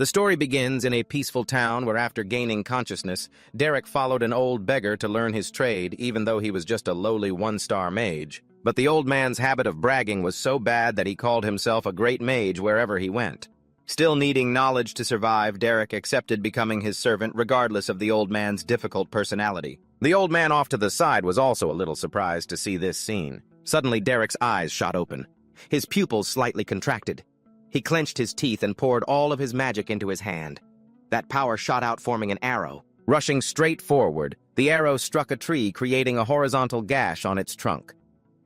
The story begins in a peaceful town where, after gaining consciousness, Derek followed an old beggar to learn his trade, even though he was just a lowly one-star mage. But the old man's habit of bragging was so bad that he called himself a great mage wherever he went. Still needing knowledge to survive, Derek accepted becoming his servant regardless of the old man's difficult personality. The old man off to the side was also a little surprised to see this scene. Suddenly, Derek's eyes shot open. His pupils slightly contracted. He clenched his teeth and poured all of his magic into his hand. That power shot out, forming an arrow. Rushing straight forward, the arrow struck a tree, creating a horizontal gash on its trunk.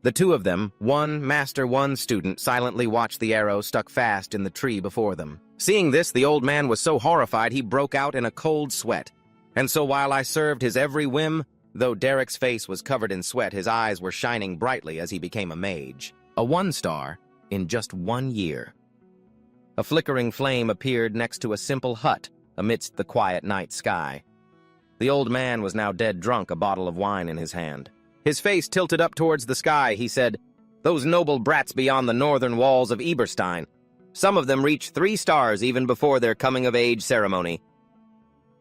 The two of them, one master, one student, silently watched the arrow stuck fast in the tree before them. Seeing this, the old man was so horrified he broke out in a cold sweat. And so while I served his every whim, though Derek's face was covered in sweat, his eyes were shining brightly as he became a mage. A 1-star in just 1 year. A flickering flame appeared next to a simple hut amidst the quiet night sky. The old man was now dead drunk, a bottle of wine in his hand. His face tilted up towards the sky, he said, "Those noble brats beyond the northern walls of Eberstein. Some of them reached 3 stars even before their coming-of-age ceremony."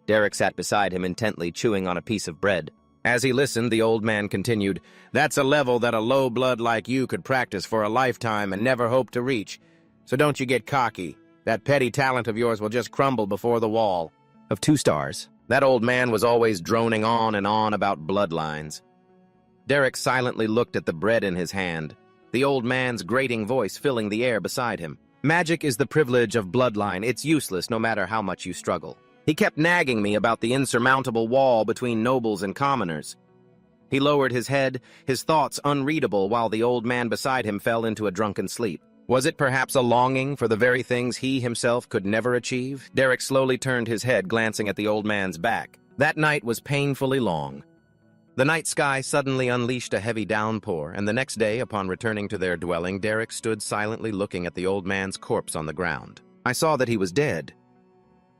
Derek sat beside him intently, chewing on a piece of bread. As he listened, the old man continued, "That's a level that a low blood like you could practice for a lifetime and never hope to reach. So don't you get cocky. That petty talent of yours will just crumble before the wall." Of 2 stars, that old man was always droning on and on about bloodlines. Derek silently looked at the bread in his hand, the old man's grating voice filling the air beside him. "Magic is the privilege of bloodline. It's useless no matter how much you struggle." He kept nagging me about the insurmountable wall between nobles and commoners. He lowered his head, his thoughts unreadable, while the old man beside him fell into a drunken sleep. Was it perhaps a longing for the very things he himself could never achieve? Derek slowly turned his head, glancing at the old man's back. That night was painfully long. The night sky suddenly unleashed a heavy downpour, and the next day, upon returning to their dwelling, Derek stood silently looking at the old man's corpse on the ground. I saw that he was dead.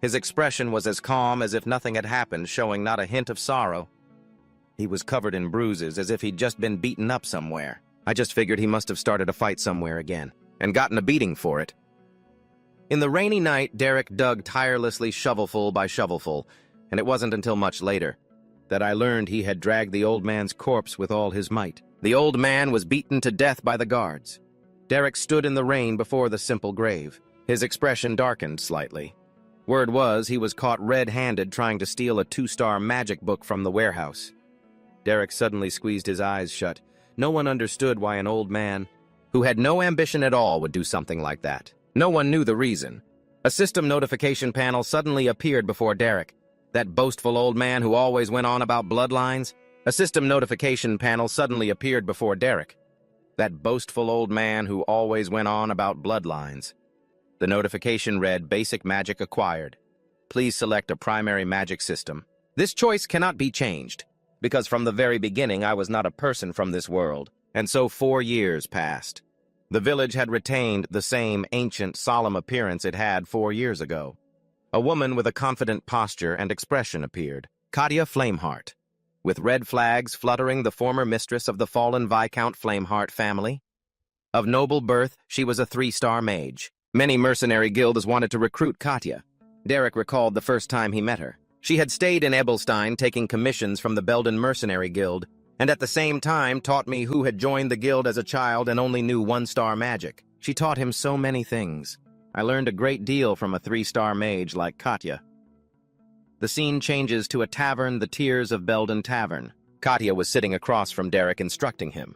His expression was as calm as if nothing had happened, showing not a hint of sorrow. He was covered in bruises, as if he'd just been beaten up somewhere. I just figured he must have started a fight somewhere again, and gotten a beating for it. In the rainy night, Derek dug tirelessly, shovelful by shovelful, and it wasn't until much later that I learned he had dragged the old man's corpse with all his might. The old man was beaten to death by the guards. Derek stood in the rain before the simple grave. His expression darkened slightly. Word was he was caught red-handed trying to steal a 2-star magic book from the warehouse. Derek suddenly squeezed his eyes shut. No one understood why an old man who had no ambition at all would do something like that. No one knew the reason. A system notification panel suddenly appeared before Derek. That boastful old man who always went on about bloodlines? A system notification panel suddenly appeared before Derek. That boastful old man who always went on about bloodlines. The notification read, "Basic magic acquired. Please select a primary magic system." This choice cannot be changed, because from the very beginning I was not a person from this world. And so 4 years passed. The village had retained the same ancient, solemn appearance it had 4 years ago. A woman with a confident posture and expression appeared, Katya Flameheart, with red flags fluttering, the former mistress of the fallen Viscount Flameheart family. Of noble birth, she was a 3-star mage. Many mercenary guilds wanted to recruit Katya. Derek recalled the first time he met her. She had stayed in Ebelstein taking commissions from the Belden Mercenary Guild, and at the same time taught me who had joined the guild as a child and only knew 1-star magic. She taught him so many things. I learned a great deal from a 3-star mage like Katya. The scene changes to a tavern, the Tears of Belden Tavern. Katya was sitting across from Derek, instructing him.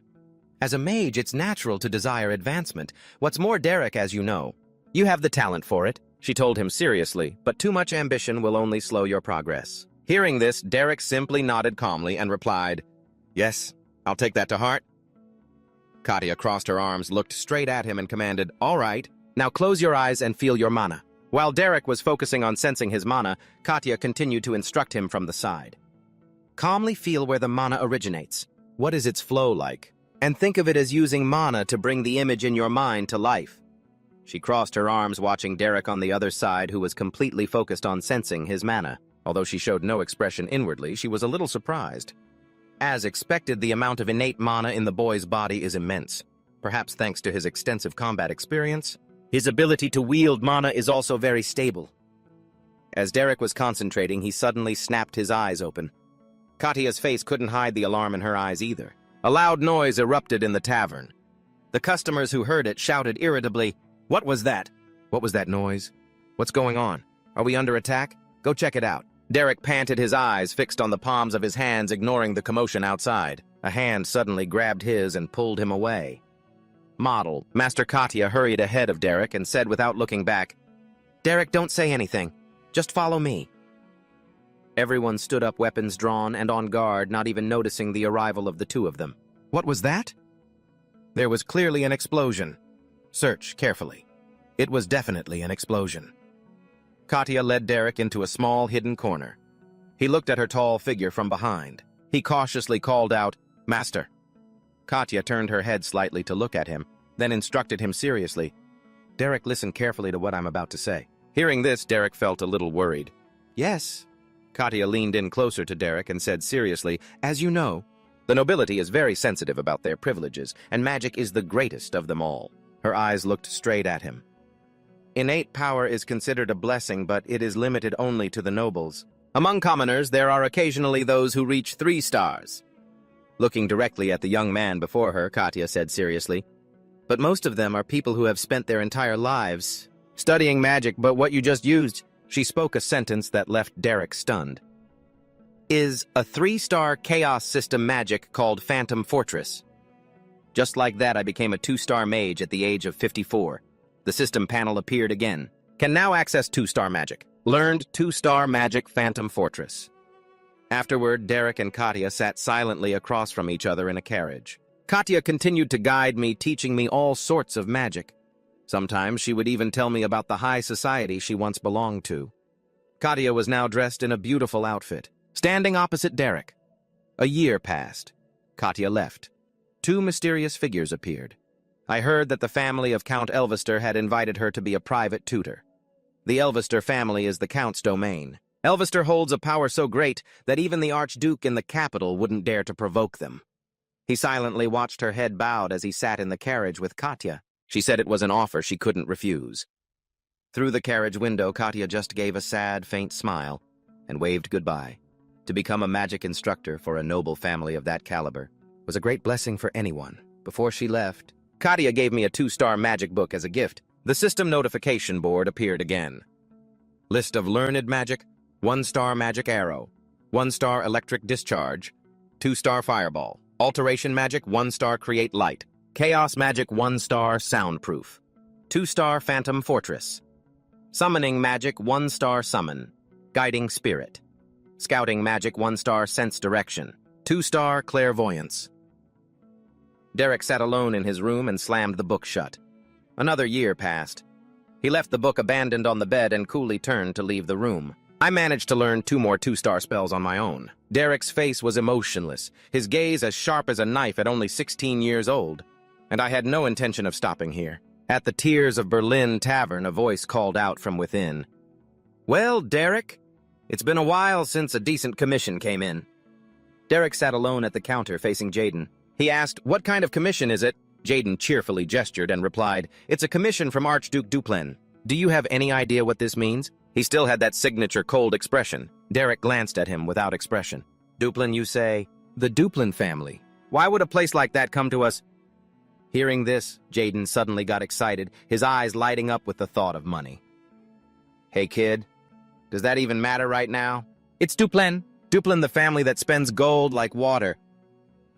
"As a mage, it's natural to desire advancement. What's more, Derek, as you know, you have the talent for it," she told him seriously, "but too much ambition will only slow your progress." Hearing this, Derek simply nodded calmly and replied, "Yes, I'll take that to heart." Katya crossed her arms, looked straight at him, and commanded, "All right, now close your eyes and feel your mana." While Derek was focusing on sensing his mana, Katya continued to instruct him from the side. "Calmly feel where the mana originates. What is its flow like? And think of it as using mana to bring the image in your mind to life." She crossed her arms, watching Derek on the other side, who was completely focused on sensing his mana. Although she showed no expression inwardly, she was a little surprised. As expected, the amount of innate mana in the boy's body is immense. Perhaps thanks to his extensive combat experience, his ability to wield mana is also very stable. As Derek was concentrating, he suddenly snapped his eyes open. Katya's face couldn't hide the alarm in her eyes either. A loud noise erupted in the tavern. The customers who heard it shouted irritably, "What was that? What was that noise? What's going on? Are we under attack? Go check it out." Derek panted, his eyes fixed on the palms of his hands, ignoring the commotion outside. A hand suddenly grabbed his and pulled him away. Model, Master Katya hurried ahead of Derek and said without looking back, "Derek, don't say anything. Just follow me." Everyone stood up, weapons drawn and on guard, not even noticing the arrival of the two of them. What was that? There was clearly an explosion. Search carefully. It was definitely an explosion. Katya led Derek into a small hidden corner. He looked at her tall figure from behind. He cautiously called out, "Master." Katya turned her head slightly to look at him, then instructed him seriously, "Derek, listen carefully to what I'm about to say." Hearing this, Derek felt a little worried. "Yes." Katya leaned in closer to Derek and said seriously, "As you know, the nobility is very sensitive about their privileges, and magic is the greatest of them all." Her eyes looked straight at him. "Innate power is considered a blessing, but it is limited only to the nobles. Among commoners, there are occasionally those who reach 3 stars. Looking directly at the young man before her, Katya said seriously, "But most of them are people who have spent their entire lives studying magic, but what you just used," she spoke a sentence that left Derek stunned, "is a 3-star chaos system magic called Phantom Fortress. Just like that, I became a 2-star mage at the age of 54. The system panel appeared again. Can now access 2-star magic. Learned 2-star magic Phantom Fortress." Afterward, Derek and Katya sat silently across from each other in a carriage. Katya continued to guide me, teaching me all sorts of magic. Sometimes she would even tell me about the high society she once belonged to. Katya was now dressed in a beautiful outfit, standing opposite Derek. A year passed. Katya left. 2 mysterious figures appeared. I heard that the family of Count Elvester had invited her to be a private tutor. The Elvester family is the Count's domain. Elvester holds a power so great that even the Archduke in the capital wouldn't dare to provoke them. He silently watched her head bowed as he sat in the carriage with Katya. She said it was an offer she couldn't refuse. Through the carriage window, Katya just gave a sad, faint smile and waved goodbye. To become a magic instructor for a noble family of that caliber was a great blessing for anyone. Before she left, Katya gave me a 2-star magic book as a gift. The system notification board appeared again. List of learned magic: 1-star magic arrow, 1-star electric discharge, 2-star fireball, alteration magic 1-star create light, chaos magic 1-star soundproof, 2-star phantom fortress, summoning magic 1-star summon, guiding spirit, scouting magic 1-star sense direction, 2-star clairvoyance. Derek sat alone in his room and slammed the book shut. Another year passed. He left the book abandoned on the bed and coolly turned to leave the room. I managed to learn 2 more 2-star spells on my own. Derek's face was emotionless, his gaze as sharp as a knife at only 16 years old. And I had no intention of stopping here. At the Tears of Berlin Tavern, a voice called out from within. "Well, Derek, it's been a while since a decent commission came in." Derek sat alone at the counter facing Jaden. He asked, "What kind of commission is it?" Jaden cheerfully gestured and replied, "It's a commission from Archduke Duplin. Do you have any idea what this means?" He still had that signature cold expression. Derek glanced at him without expression. "Duplin, you say?" "The Duplin family. Why would a place like that come to us?" Hearing this, Jaden suddenly got excited, his eyes lighting up with the thought of money. "Hey, kid, does that even matter right now?" "It's Duplin. Duplin, the family that spends gold like water."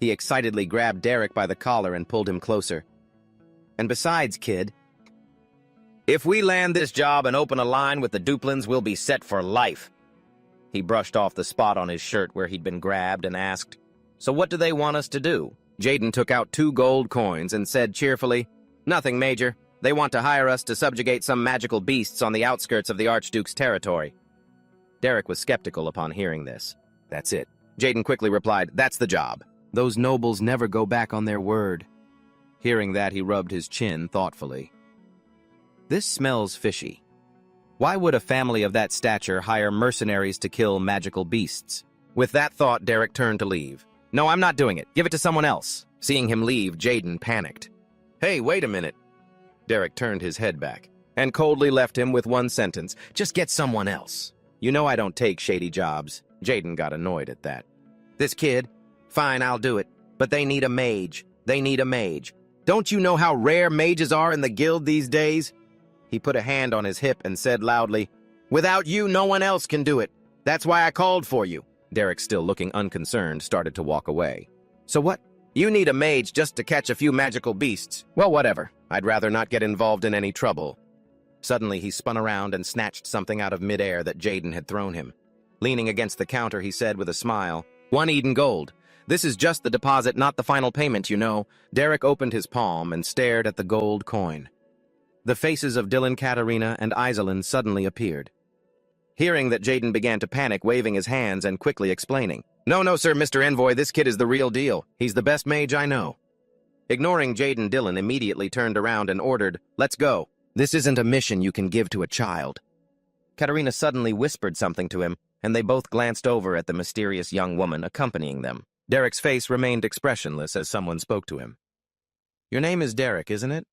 He excitedly grabbed Derek by the collar and pulled him closer. "And besides, kid, if we land this job and open a line with the Duplins, we'll be set for life." He brushed off the spot on his shirt where he'd been grabbed and asked, "So what do they want us to do?" Jaden took out 2 gold coins and said cheerfully, "Nothing, Major. They want to hire us to subjugate some magical beasts on the outskirts of the Archduke's territory." Derek was skeptical upon hearing this. "That's it." Jaden quickly replied, "That's the job. Those nobles never go back on their word." Hearing that, he rubbed his chin thoughtfully. "This smells fishy. Why would a family of that stature hire mercenaries to kill magical beasts?" With that thought, Derek turned to leave. "No, I'm not doing it. Give it to someone else." Seeing him leave, Jaden panicked. "Hey, wait a minute." Derek turned his head back and coldly left him with one sentence, "Just get someone else." You know I don't take shady jobs. Jaden got annoyed at that. This kid? Fine, I'll do it. But they need a mage. They need a mage. Don't you know how rare mages are in the guild these days? He put a hand on his hip and said loudly, "Without you, no one else can do it. That's why I called for you." Derek, still looking unconcerned, started to walk away. So what? You need a mage just to catch a few magical beasts. Well, whatever. I'd rather not get involved in any trouble. Suddenly, he spun around and snatched something out of midair that Jaden had thrown him. Leaning against the counter, he said with a smile, "1 Eden gold. This is just the deposit, not the final payment, you know." Derek opened his palm and stared at the gold coin. The faces of Dylan, Katarina, and Iselin suddenly appeared. Hearing that, Jaden began to panic, waving his hands and quickly explaining, No, sir, Mr. Envoy, this kid is the real deal. He's the best mage I know." Ignoring Jaden, Dylan immediately turned around and ordered, "Let's go. This isn't a mission you can give to a child." Katarina suddenly whispered something to him, and they both glanced over at the mysterious young woman accompanying them. Derek's face remained expressionless as someone spoke to him. "Your name is Derek, isn't it?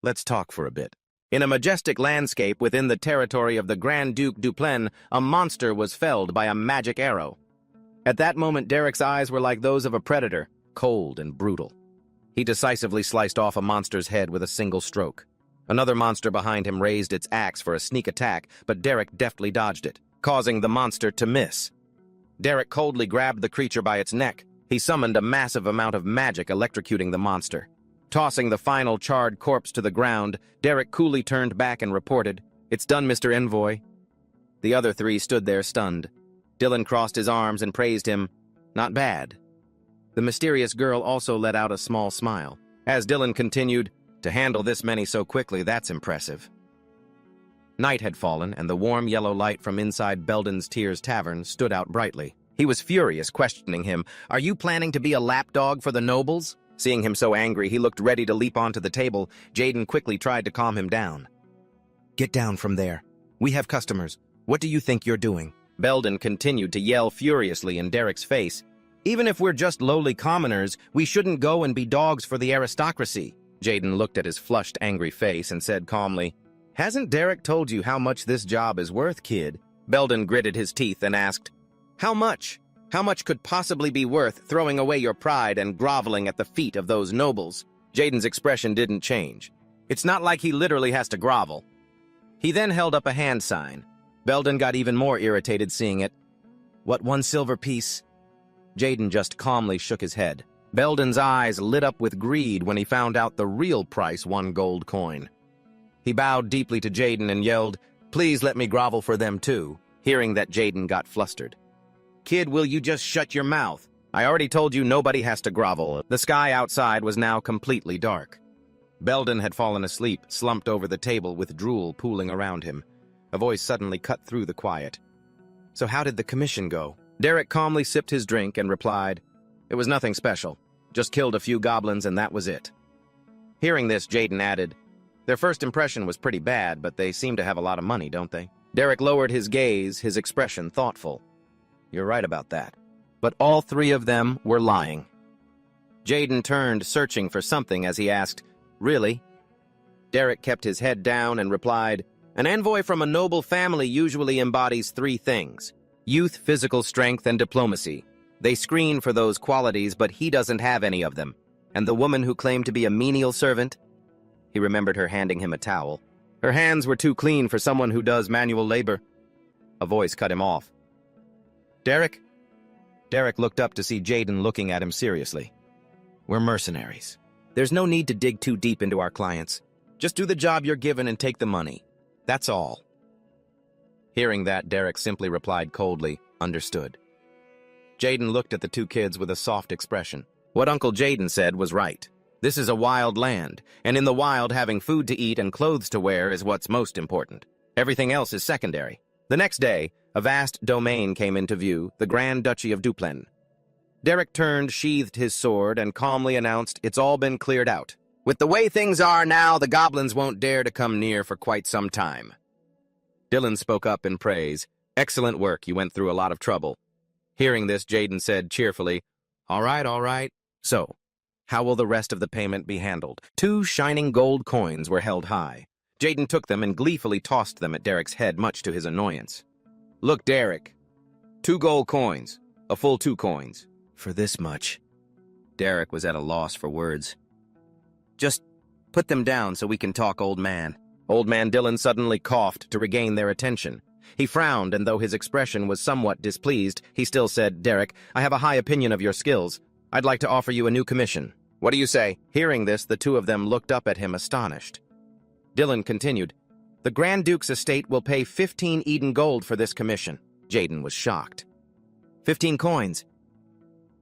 Let's talk for a bit." In a majestic landscape within the territory of the Grand Duke Duplain, a monster was felled by a magic arrow. At that moment, Derek's eyes were like those of a predator, cold and brutal. He decisively sliced off a monster's head with a single stroke. Another monster behind him raised its axe for a sneak attack, but Derek deftly dodged it, causing the monster to miss. Derek coldly grabbed the creature by its neck. He summoned a massive amount of magic, electrocuting the monster. Tossing the final charred corpse to the ground, Derek coolly turned back and reported, "It's done, Mr. Envoy." The other 3 stood there stunned. Dylan crossed his arms and praised him. "Not bad." The mysterious girl also let out a small smile. As Dylan continued, "To handle this many so quickly, that's impressive." Night had fallen, and the warm yellow light from inside Belden's Tears Tavern stood out brightly. He was furious, questioning him, "Are you planning to be a lapdog for the nobles?" Seeing him so angry, he looked ready to leap onto the table. Jaden quickly tried to calm him down. "Get down from there. We have customers. What do you think you're doing?" Belden continued to yell furiously in Derek's face. "Even if we're just lowly commoners, we shouldn't go and be dogs for the aristocracy." Jaden looked at his flushed, angry face and said calmly, "Hasn't Derek told you how much this job is worth, kid?" Belden gritted his teeth and asked, "How much? How much could possibly be worth throwing away your pride and groveling at the feet of those nobles?" Jaden's expression didn't change. "It's not like he literally has to grovel." He then held up a hand sign. Belden got even more irritated seeing it. "What, 1 silver piece?" Jaden just calmly shook his head. Belden's eyes lit up with greed when he found out the real price, 1 gold coin. He bowed deeply to Jaden and yelled, "Please let me grovel for them too." Hearing that, Jaden got flustered. "Kid, will you just shut your mouth? I already told you nobody has to grovel." The sky outside was now completely dark. Belden had fallen asleep, slumped over the table with drool pooling around him. A voice suddenly cut through the quiet. "So how did the commission go?" Derek calmly sipped his drink and replied, "It was nothing special. Just killed a few goblins and that was it." Hearing this, Jaden added, "Their first impression was pretty bad, but they seem to have a lot of money, don't they?" Derek lowered his gaze, his expression thoughtful. "You're right about that." But all 3 of them were lying. Jaden turned, searching for something as he asked, "Really?" Derek kept his head down and replied, "An envoy from a noble family usually embodies 3 things: youth, physical strength, and diplomacy. They screen for those qualities, but he doesn't have any of them. And the woman who claimed to be a menial servant?" He remembered her handing him a towel. "Her hands were too clean for someone who does manual labor." A voice cut him off. "Derek?" Derek looked up to see Jaden looking at him seriously. "We're mercenaries. There's no need to dig too deep into our clients. Just do the job you're given and take the money. That's all." Hearing that, Derek simply replied coldly, "Understood." Jaden looked at the 2 kids with a soft expression. What Uncle Jaden said was right. This is a wild land, and in the wild, having food to eat and clothes to wear is what's most important. Everything else is secondary. The next day, a vast domain came into view, the Grand Duchy of Duplain. Derek turned, sheathed his sword, and calmly announced, "It's all been cleared out. With the way things are now, the goblins won't dare to come near for quite some time." Dylan spoke up in praise. "Excellent work, you went through a lot of trouble." Hearing this, Jaden said cheerfully, All right. So, how will the rest of the payment be handled?" 2 shining gold coins were held high. Jaden took them and gleefully tossed them at Derek's head, much to his annoyance. Look, Derek. 2 gold coins. A full 2 coins. For this much. Derek was at a loss for words. Just put them down so we can talk, old man. Old man Dylan suddenly coughed to regain their attention. He frowned, and though his expression was somewhat displeased, he still said, Derek, I have a high opinion of your skills. I'd like to offer you a new commission. What do you say? Hearing this, the two of them looked up at him astonished. Dylan continued, The Grand Duke's estate will pay 15 Eden gold for this commission. Jaden was shocked. 15 coins.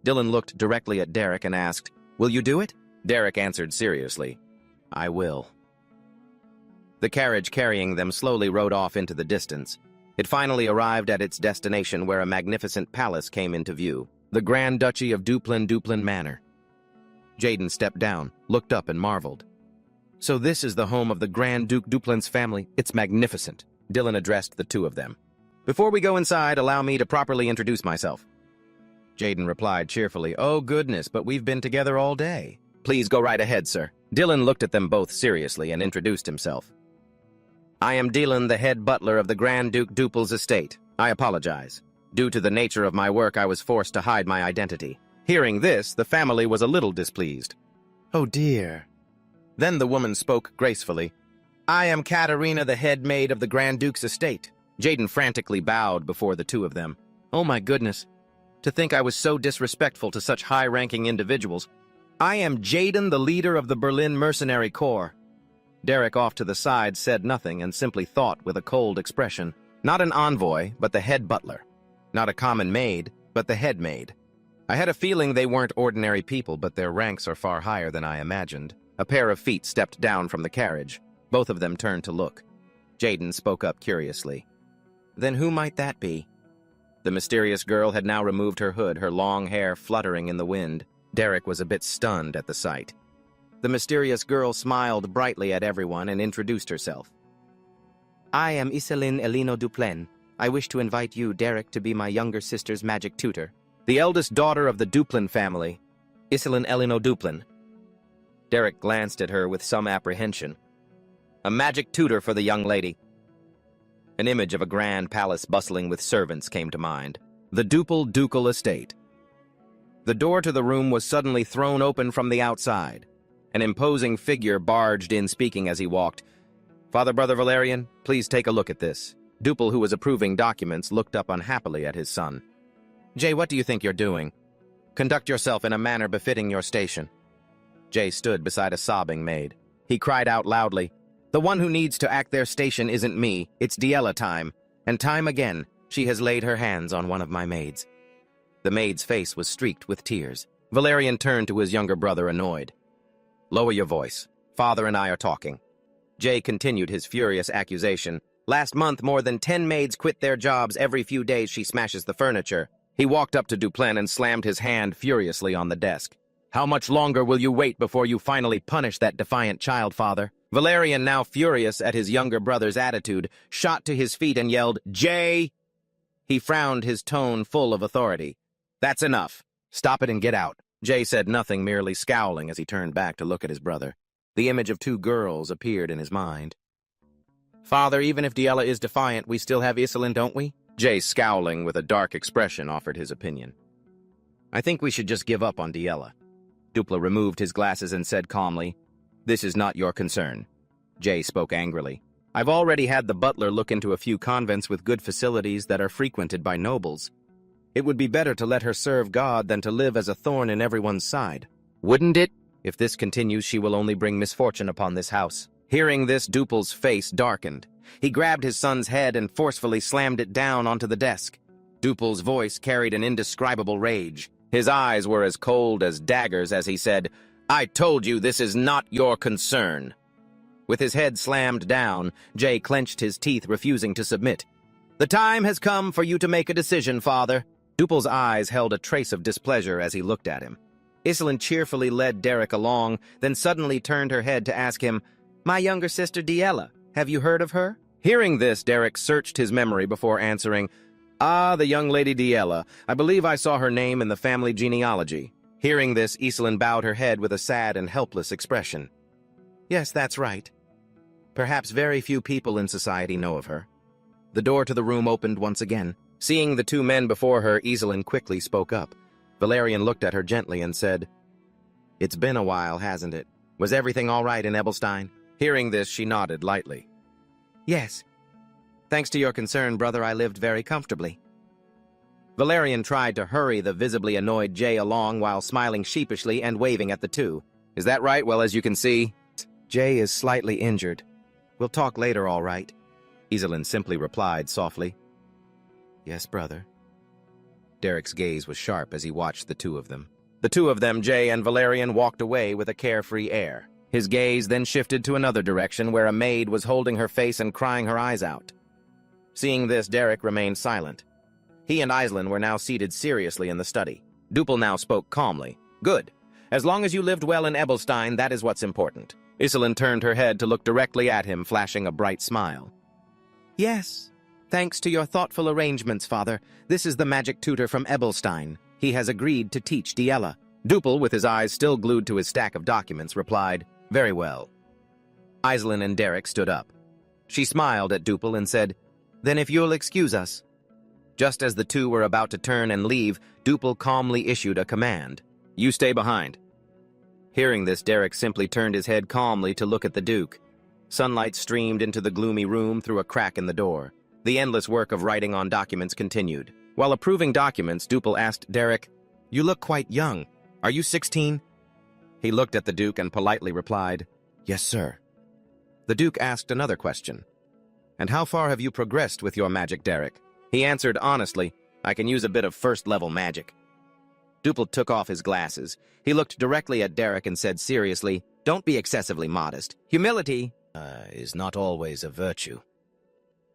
Dylan looked directly at Derek and asked, Will you do it? Derek answered seriously, I will. The carriage carrying them slowly rode off into the distance. It finally arrived at its destination where a magnificent palace came into view, the Grand Duchy of Duplin Manor. Jaden stepped down, looked up and marveled. So this is the home of the Grand Duke Duplin's family. It's magnificent. Dylan addressed the two of them. Before we go inside, allow me to properly introduce myself. Jaden replied cheerfully, Oh goodness, but we've been together all day. Please go right ahead, sir. Dylan looked at them both seriously and introduced himself. I am Dylan, the head butler of the Grand Duke Duple's estate. I apologize. Due to the nature of my work, I was forced to hide my identity. Hearing this, the family was a little displeased. Oh dear. Then the woman spoke gracefully. I am Katerina, the head maid of the Grand Duke's estate. Jaden frantically bowed before the two of them. Oh my goodness. To think I was so disrespectful to such high-ranking individuals. I am Jaden, the leader of the Berlin Mercenary Corps. Derek off to the side said nothing and simply thought with a cold expression. Not an envoy, but the head butler. Not a common maid, but the head maid. I had a feeling they weren't ordinary people, but their ranks are far higher than I imagined. A pair of feet stepped down from the carriage. Both of them turned to look. Jaden spoke up curiously. Then who might that be? The mysterious girl had now removed her hood, her long hair fluttering in the wind. Derek was a bit stunned at the sight. The mysterious girl smiled brightly at everyone and introduced herself. I am Iselin Elino Duplain. I wish to invite you, Derek, to be my younger sister's magic tutor. The eldest daughter of the Duplin family, Iselin Elino Duplin. Derek glanced at her with some apprehension. A magic tutor for the young lady. An image of a grand palace bustling with servants came to mind. The ducal estate. The door to the room was suddenly thrown open from the outside. An imposing figure barged in, speaking as he walked. Father, Brother Valerian, please take a look at this. Duple, who was approving documents, looked up unhappily at his son. Jay, what do you think you're doing? Conduct yourself in a manner befitting your station. Jay stood beside a sobbing maid. He cried out loudly, The one who needs to act their station isn't me, it's Diella time. And time again, she has laid her hands on one of my maids. The maid's face was streaked with tears. Valerian turned to his younger brother, annoyed. Lower your voice. Father and I are talking. Jay continued his furious accusation. Last month, more than 10 maids quit their jobs. Every few days she smashes the furniture. He walked up to Duplain and slammed his hand furiously on the desk. How much longer will you wait before you finally punish that defiant child, Father? Valerian, now furious at his younger brother's attitude, shot to his feet and yelled, Jay! He frowned, his tone full of authority. That's enough. Stop it and get out. Jay said nothing, merely scowling as he turned back to look at his brother. The image of 2 girls appeared in his mind. Father, even if Diella is defiant, we still have Iselin, don't we? Jay, scowling with a dark expression, offered his opinion. I think we should just give up on Diella. Dupla removed his glasses and said calmly, This is not your concern. Jay spoke angrily. I've already had the butler look into a few convents with good facilities that are frequented by nobles. It would be better to let her serve God than to live as a thorn in everyone's side. Wouldn't it? If this continues, she will only bring misfortune upon this house. Hearing this, Duple's face darkened. He grabbed his son's head and forcefully slammed it down onto the desk. Duple's voice carried an indescribable rage. His eyes were as cold as daggers as he said, I told you this is not your concern. With his head slammed down, Jay clenched his teeth, refusing to submit. The time has come for you to make a decision, Father. Duple's eyes held a trace of displeasure as he looked at him. Iselin cheerfully led Derek along, then suddenly turned her head to ask him, My younger sister Diella, have you heard of her? Hearing this, Derek searched his memory before answering, Ah, the young lady Diella. I believe I saw her name in the family genealogy. Hearing this, Iselin bowed her head with a sad and helpless expression. Yes, that's right. Perhaps very few people in society know of her. The door to the room opened once again. Seeing the two men before her, Iselin quickly spoke up. Valerian looked at her gently and said, "It's been a while, hasn't it? Was everything all right in Ebelstein?" Hearing this, she nodded lightly. "Yes. Thanks to your concern, brother, I lived very comfortably." Valerian tried to hurry the visibly annoyed Jay along while smiling sheepishly and waving at the two. "Is that right? Well, as you can see, Jay is slightly injured. We'll talk later, all right?" Iselin simply replied softly, "Yes, brother." Derek's gaze was sharp as he watched the two of them. The two of them, Jay and Valerian, walked away with a carefree air. His gaze then shifted to another direction where a maid was holding her face and crying her eyes out. Seeing this, Derek remained silent. He and Iselin were now seated seriously in the study. Duple now spoke calmly. "Good. As long as you lived well in Ebelstein, that is what's important." Iselin turned her head to look directly at him, flashing a bright smile. "Yes. Thanks to your thoughtful arrangements, father, this is the magic tutor from Ebelstein. He has agreed to teach Diella." Duple, with his eyes still glued to his stack of documents, replied, "Very well." Iselin and Derek stood up. She smiled at Duple and said, "Then if you'll excuse us." Just as the two were about to turn and leave, Duple calmly issued a command. "You stay behind." Hearing this, Derek simply turned his head calmly to look at the Duke. Sunlight streamed into the gloomy room through a crack in the door. The endless work of writing on documents continued. While approving documents, Duple asked Derek, "You look quite young. Are you 16? He looked at the Duke and politely replied, "Yes, sir." The Duke asked another question. "And how far have you progressed with your magic, Derek?" He answered honestly, "I can use a bit of first-level magic." Duple took off his glasses. He looked directly at Derek and said seriously, "Don't be excessively modest. Humility is not always a virtue."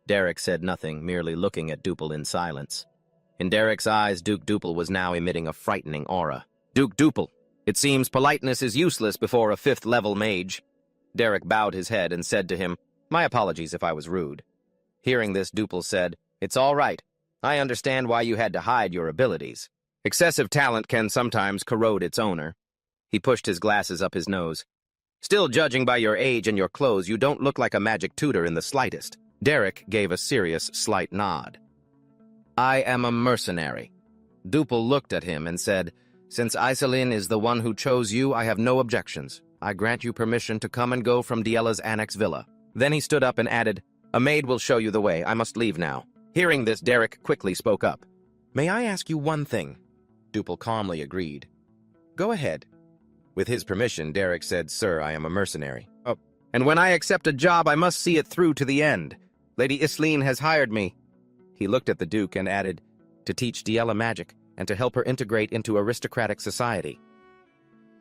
Derek said nothing, merely looking at Duple in silence. In Derek's eyes, Duke Duple was now emitting a frightening aura. "Duke Duple, it seems politeness is useless before a fifth-level mage." Derek bowed his head and said to him, "My apologies if I was rude." Hearing this, Duple said, "It's all right. I understand why you had to hide your abilities. Excessive talent can sometimes corrode its owner." He pushed his glasses up his nose. "Still, judging by your age and your clothes, you don't look like a magic tutor in the slightest." Derek gave a serious, slight nod. "I am a mercenary." Duple looked at him and said, "Since Iselin is the one who chose you, I have no objections. I grant you permission to come and go from Diella's annex villa." Then he stood up and added, "A maid will show you the way. I must leave now." Hearing this, Derek quickly spoke up. "May I ask you one thing?" Duple calmly agreed. "Go ahead." With his permission, Derek said, "Sir, I am a mercenary. Oh, and when I accept a job, I must see it through to the end. Lady Iselin has hired me." He looked at the Duke and added, "To teach Diella magic and to help her integrate into aristocratic society."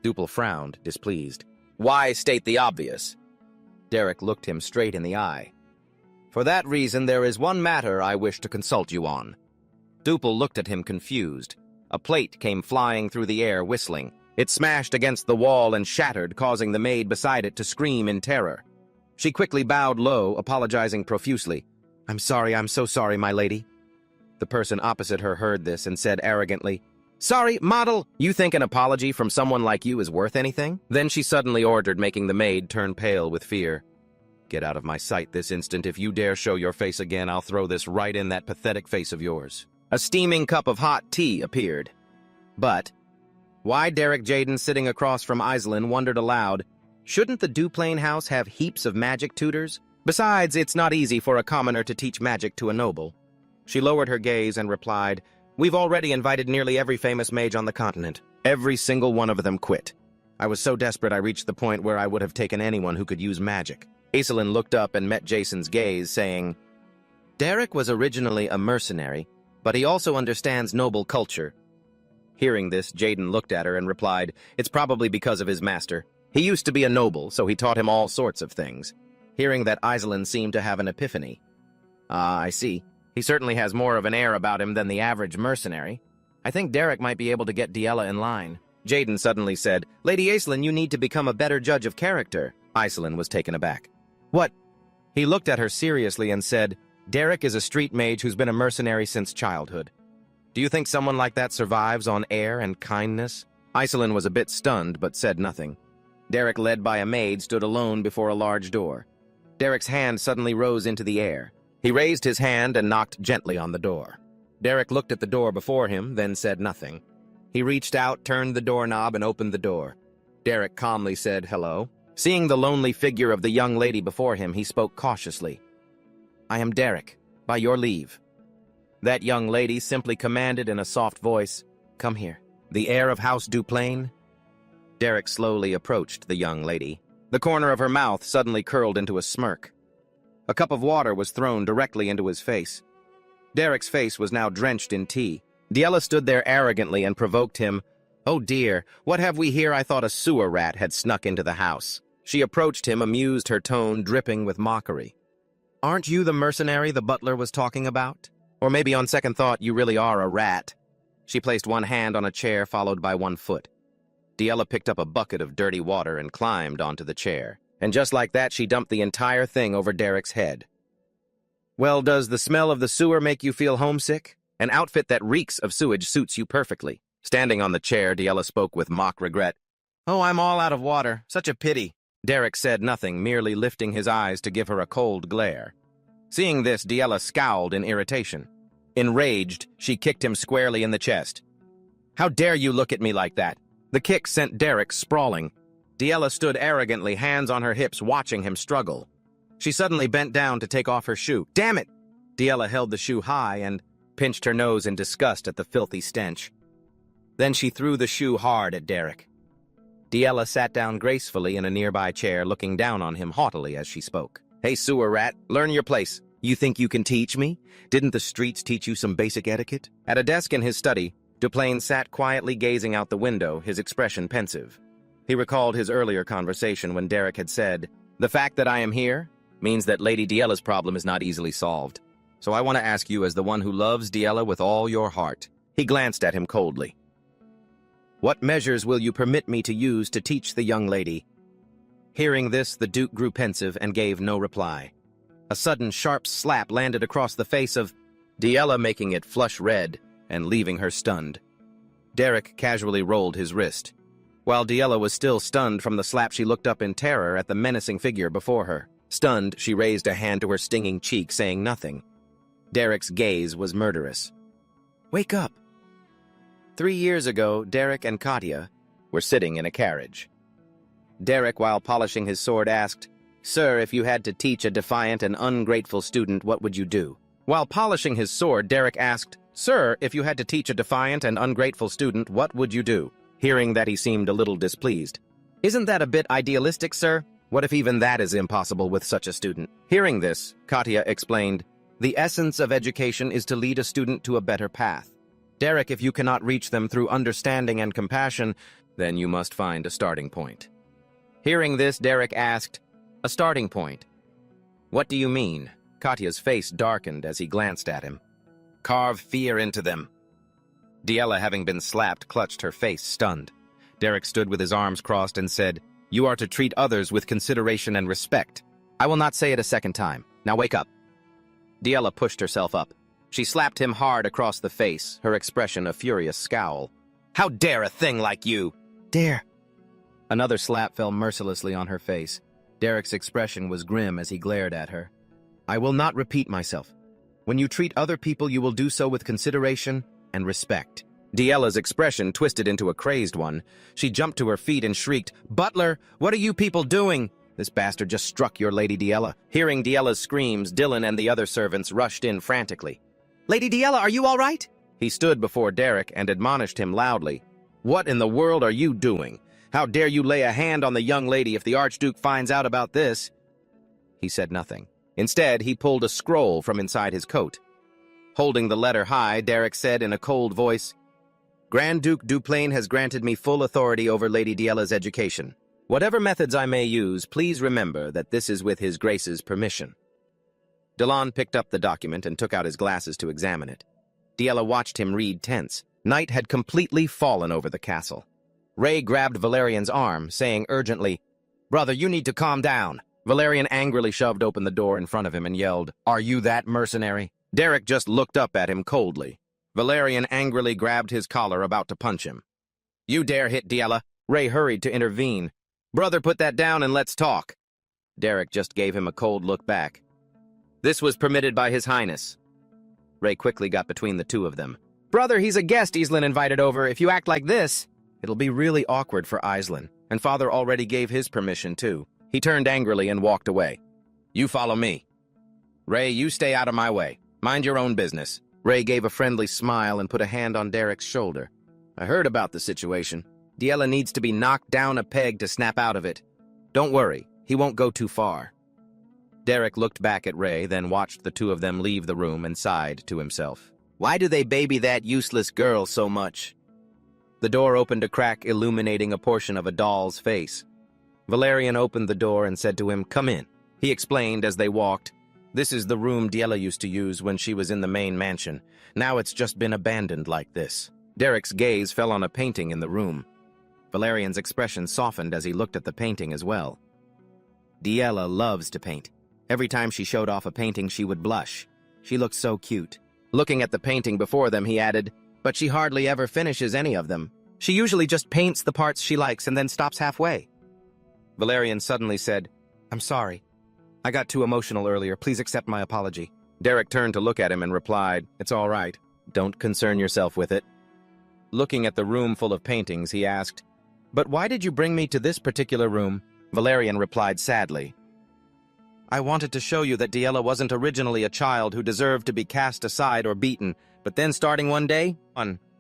Duple frowned, displeased. "Why state the obvious?" Derek looked him straight in the eye. "For that reason, there is one matter I wish to consult you on." Duple looked at him confused. A plate came flying through the air, whistling. It smashed against the wall and shattered, causing the maid beside it to scream in terror. She quickly bowed low, apologizing profusely. I'm so sorry, my lady." The person opposite her heard this and said arrogantly, "Sorry, model, you think an apology from someone like you is worth anything?" Then she suddenly ordered, making the maid turn pale with fear. "Get out of my sight this instant. If you dare show your face again, I'll throw this right in that pathetic face of yours." A steaming cup of hot tea appeared. But why Derek Jaden, sitting across from Iselin, wondered aloud, shouldn't the Duplain house have heaps of magic tutors? Besides, it's not easy for a commoner to teach magic to a noble. She lowered her gaze and replied, "We've already invited nearly every famous mage on the continent. Every single one of them quit. I was so desperate I reached the point where I would have taken anyone who could use magic." Iselin looked up and met Jason's gaze, saying, "Derek was originally a mercenary, but he also understands noble culture." Hearing this, Jaden looked at her and replied, "It's probably because of his master. He used to be a noble, so he taught him all sorts of things." Hearing that, Iselin seemed to have an epiphany. "Ah, I see. He certainly has more of an air about him than the average mercenary. I think Derek might be able to get Diella in line." Jaden suddenly said, "Lady Iselin, you need to become a better judge of character." Iselin was taken aback. "What?" He looked at her seriously and said, "Derek is a street mage who's been a mercenary since childhood. Do you think someone like that survives on air and kindness?" Iselin was a bit stunned, but said nothing. Derek, led by a maid, stood alone before a large door. Derek's hand suddenly rose into the air. He raised his hand and knocked gently on the door. Derek looked at the door before him, then said nothing. He reached out, turned the doorknob, and opened the door. Derek calmly said hello. Seeing the lonely figure of the young lady before him, he spoke cautiously. "I am Derek, by your leave." That young lady simply commanded in a soft voice, "Come here." The heir of House Duplain? Derek slowly approached the young lady. The corner of her mouth suddenly curled into a smirk. A cup of water was thrown directly into his face. Derek's face was now drenched in tea. Yahello stood there arrogantly and provoked him. "Oh dear, what have we here? I thought a sewer rat had snuck into the house." She approached him, amused, her tone dripping with mockery. "Aren't you the mercenary the butler was talking about? Or maybe on second thought you really are a rat." She placed one hand on a chair followed by one foot. Yahello picked up a bucket of dirty water and climbed onto the chair. And just like that, she dumped the entire thing over Derek's head. "Well, does the smell of the sewer make you feel homesick? An outfit that reeks of sewage suits you perfectly." Standing on the chair, Yahello spoke with mock regret. "Oh, I'm all out of water. Such a pity." Derek said nothing, merely lifting his eyes to give her a cold glare. Seeing this, Yahello scowled in irritation. Enraged, she kicked him squarely in the chest. "How dare you look at me like that?" The kick sent Derek sprawling. Yahello stood arrogantly, hands on her hips, watching him struggle. She suddenly bent down to take off her shoe. "Damn it!" Yahello held the shoe high and pinched her nose in disgust at the filthy stench. Then she threw the shoe hard at Derek. Yahello sat down gracefully in a nearby chair, looking down on him haughtily as she spoke. "Hey, sewer rat, learn your place. You think you can teach me? Didn't the streets teach you some basic etiquette?" At a desk in his study, Duplain sat quietly gazing out the window, his expression pensive. He recalled his earlier conversation when Derek had said, "The fact that I am here means that Lady Yahello's problem is not easily solved. So I want to ask you, as the one who loves Yahello with all your heart." He glanced at him coldly. "What measures will you permit me to use to teach the young lady?" Hearing this, the Duke grew pensive and gave no reply. A sudden sharp slap landed across the face of Yahello, making it flush red and leaving her stunned. Derek casually rolled his wrist. While Yahello was still stunned from the slap, she looked up in terror at the menacing figure before her. Stunned, she raised a hand to her stinging cheek, saying nothing. Derek's gaze was murderous. "Wake up!" 3 years ago, Derek and Katya were sitting in a carriage. Derek, while polishing his sword, asked, "Sir, if you had to teach a defiant and ungrateful student, what would you do?" While polishing his sword, Derek asked, "Sir, if you had to teach a defiant and ungrateful student, what would you do?" Hearing that, he seemed a little displeased. "Isn't that a bit idealistic, sir? What if even that is impossible with such a student?" Hearing this, Katya explained, "The essence of education is to lead a student to a better path. Derek, if you cannot reach them through understanding and compassion, then you must find a starting point." Hearing this, Derek asked, "A starting point? What do you mean?" Katya's face darkened as he glanced at him. "Carve fear into them." Yahello, having been slapped, clutched her face, stunned. Derek stood with his arms crossed and said, "You are to treat others with consideration and respect. I will not say it a second time. Now wake up." Yahello pushed herself up. She slapped him hard across the face, her expression a furious scowl. "How dare a thing like you?" "Dare." Another slap fell mercilessly on her face. Derek's expression was grim as he glared at her. "I will not repeat myself. When you treat other people, you will do so with consideration and respect." Yahello's expression twisted into a crazed one. She jumped to her feet and shrieked, "Butler, what are you people doing? This bastard just struck your Lady Yahello." Hearing Yahello's screams, Dylan and the other servants rushed in frantically. "Lady Yahello, are you all right?" He stood before Derek and admonished him loudly. "What in the world are you doing? How dare you lay a hand on the young lady if the Archduke finds out about this?" He said nothing. Instead, he pulled a scroll from inside his coat. Holding the letter high, Derek said in a cold voice, "Grand Duke Duplain has granted me full authority over Lady Yahello's education. Whatever methods I may use, please remember that this is with His Grace's permission." Dylan picked up the document and took out his glasses to examine it. Yahello watched him read tense. Night had completely fallen over the castle. Ray grabbed Valerian's arm, saying urgently, "Brother, you need to calm down." Valerian angrily shoved open the door in front of him and yelled, "Are you that mercenary?" Derek just looked up at him coldly. Valerian angrily grabbed his collar, about to punch him. "You dare hit Yahello?" Ray hurried to intervene. "Brother, put that down and let's talk." Derek just gave him a cold look back. This was permitted by His Highness. Ray quickly got between the two of them. Brother, he's a guest Aislinn invited over. If you act like this, it'll be really awkward for Aislinn. And Father already gave his permission, too. He turned angrily and walked away. You follow me. Ray, you stay out of my way. Mind your own business. Ray gave a friendly smile and put a hand on Derek's shoulder. I heard about the situation. Yahello needs to be knocked down a peg to snap out of it. Don't worry, he won't go too far. Derek looked back at Ray, then watched the two of them leave the room and sighed to himself. Why do they baby that useless girl so much? The door opened a crack, illuminating a portion of a doll's face. Valerian opened the door and said to him, "Come in." He explained as they walked, "This is the room Yahello used to use when she was in the main mansion. Now it's just been abandoned like this." Derek's gaze fell on a painting in the room. Valerian's expression softened as he looked at the painting as well. Yahello loves to paint. Every time she showed off a painting, she would blush. She looked so cute. Looking at the painting before them, he added, "But she hardly ever finishes any of them. She usually just paints the parts she likes and then stops halfway." Valerian suddenly said, "I'm sorry. I got too emotional earlier. Please accept my apology." Derek turned to look at him and replied, "It's all right. Don't concern yourself with it." Looking at the room full of paintings, he asked, "But why did you bring me to this particular room?" Valerian replied sadly, "I wanted to show you that Yahello wasn't originally a child who deserved to be cast aside or beaten, but then starting one day,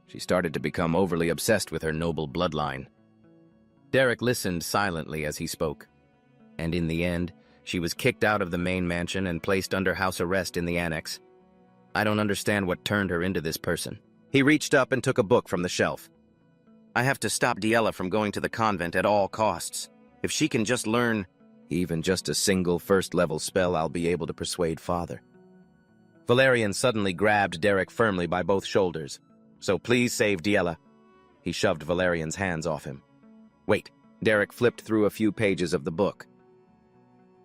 she started to become overly obsessed with her noble bloodline." Derek listened silently as he spoke, and in the end, she was kicked out of the main mansion and placed under house arrest in the annex. I don't understand what turned her into this person. He reached up and took a book from the shelf. I have to stop Yahello from going to the convent at all costs. If she can just learn even just a single first-level spell, I'll be able to persuade Father. Valerian suddenly grabbed Derek firmly by both shoulders. "So please save Yahello." He shoved Valerian's hands off him. "Wait." Derek flipped through a few pages of the book.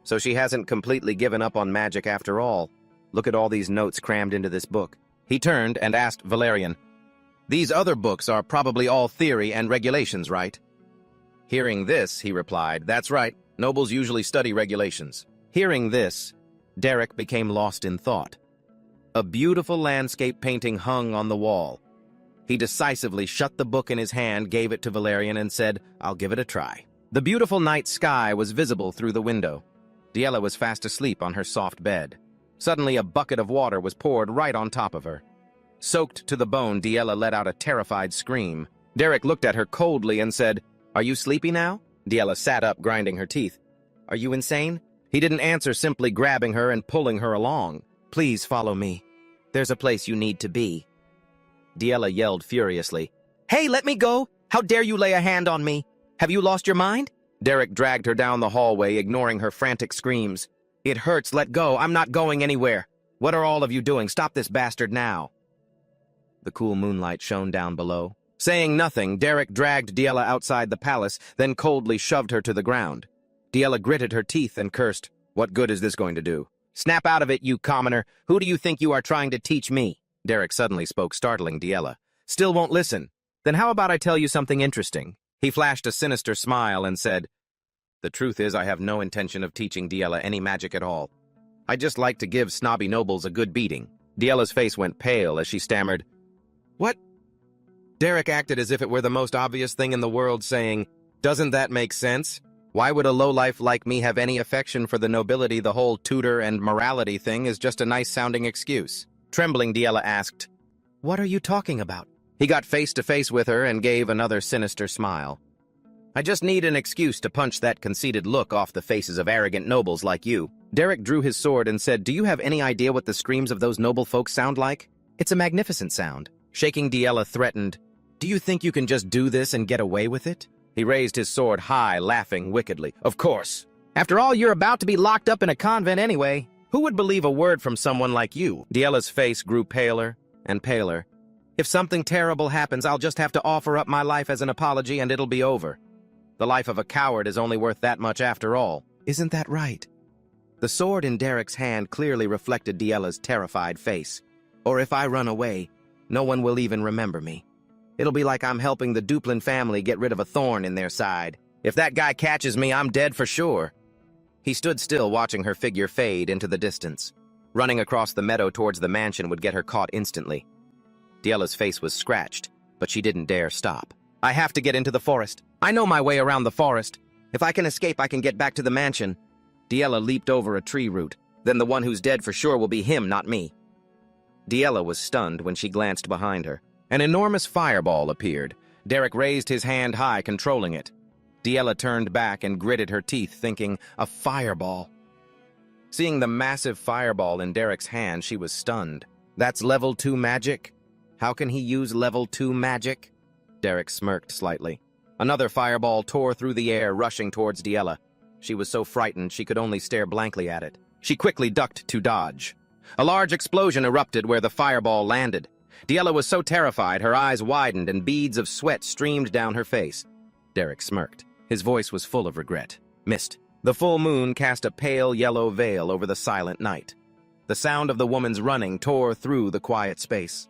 "So she hasn't completely given up on magic after all. Look at all these notes crammed into this book." He turned and asked Valerian, "These other books are probably all theory and regulations, right?" Hearing this, he replied, "That's right. Nobles usually study regulations." Hearing this, Derek became lost in thought. A beautiful landscape painting hung on the wall. He decisively shut the book in his hand, gave it to Valerian, and said, "I'll give it a try." The beautiful night sky was visible through the window. Yahello was fast asleep on her soft bed. Suddenly, a bucket of water was poured right on top of her. Soaked to the bone, Yahello let out a terrified scream. Derek looked at her coldly and said, "Are you sleepy now?" Yahello sat up, grinding her teeth. "Are you insane?" He didn't answer, simply grabbing her and pulling her along. "Please follow me. There's a place you need to be." Yahello yelled furiously, "Hey, let me go! How dare you lay a hand on me? Have you lost your mind?" Derek dragged her down the hallway, ignoring her frantic screams. "It hurts, let go, I'm not going anywhere. What are all of you doing? Stop this bastard now." The cool moonlight shone down below. Saying nothing, Derek dragged Yahello outside the palace, then coldly shoved her to the ground. Yahello gritted her teeth and cursed, "What good is this going to do? Snap out of it, you commoner! Who do you think you are trying to teach me?" Derek suddenly spoke, startling Yahello. "Still won't listen. Then how about I tell you something interesting?" He flashed a sinister smile and said, "The truth is I have no intention of teaching Yahello any magic at all. I just like to give snobby nobles a good beating." Yahello's face went pale as she stammered, "What?" Derek acted as if it were the most obvious thing in the world, saying, "Doesn't that make sense? Why would a lowlife like me have any affection for the nobility? The whole tutor and morality thing is just a nice-sounding excuse." Trembling, Yahello asked, "What are you talking about?" He got face-to-face with her and gave another sinister smile. "I just need an excuse to punch that conceited look off the faces of arrogant nobles like you." Derek drew his sword and said, "Do you have any idea what the screams of those noble folks sound like? It's a magnificent sound." Shaking, Yahello threatened, "Do you think you can just do this and get away with it?" He raised his sword high, laughing wickedly. "Of course. After all, you're about to be locked up in a convent anyway. Who would believe a word from someone like you?" Yahello's face grew paler and paler. "If something terrible happens, I'll just have to offer up my life as an apology and it'll be over. The life of a coward is only worth that much after all. Isn't that right?" The sword in Derek's hand clearly reflected Yahello's terrified face. "Or if I run away, no one will even remember me. It'll be like I'm helping the Duplin family get rid of a thorn in their side. If that guy catches me, I'm dead for sure." He stood still, watching her figure fade into the distance. Running across the meadow towards the mansion would get her caught instantly. Diella's face was scratched, but she didn't dare stop. I have to get into the forest. I know my way around the forest. If I can escape, I can get back to the mansion. Diella leaped over a tree root. Then the one who's dead for sure will be him, not me. Diella was stunned when she glanced behind her. An enormous fireball appeared. Derek raised his hand high, controlling it. Diella turned back and gritted her teeth, thinking, a fireball. Seeing the massive fireball in Derek's hand, she was stunned. That's level 2 magic? How can he use level 2 magic? Derek smirked slightly. Another fireball tore through the air, rushing towards Diella. She was so frightened she could only stare blankly at it. She quickly ducked to dodge. A large explosion erupted where the fireball landed. Diella was so terrified, her eyes widened and beads of sweat streamed down her face. Derek smirked. His voice was full of regret. Missed. The full moon cast a pale yellow veil over the silent night. The sound of the woman's running tore through the quiet space.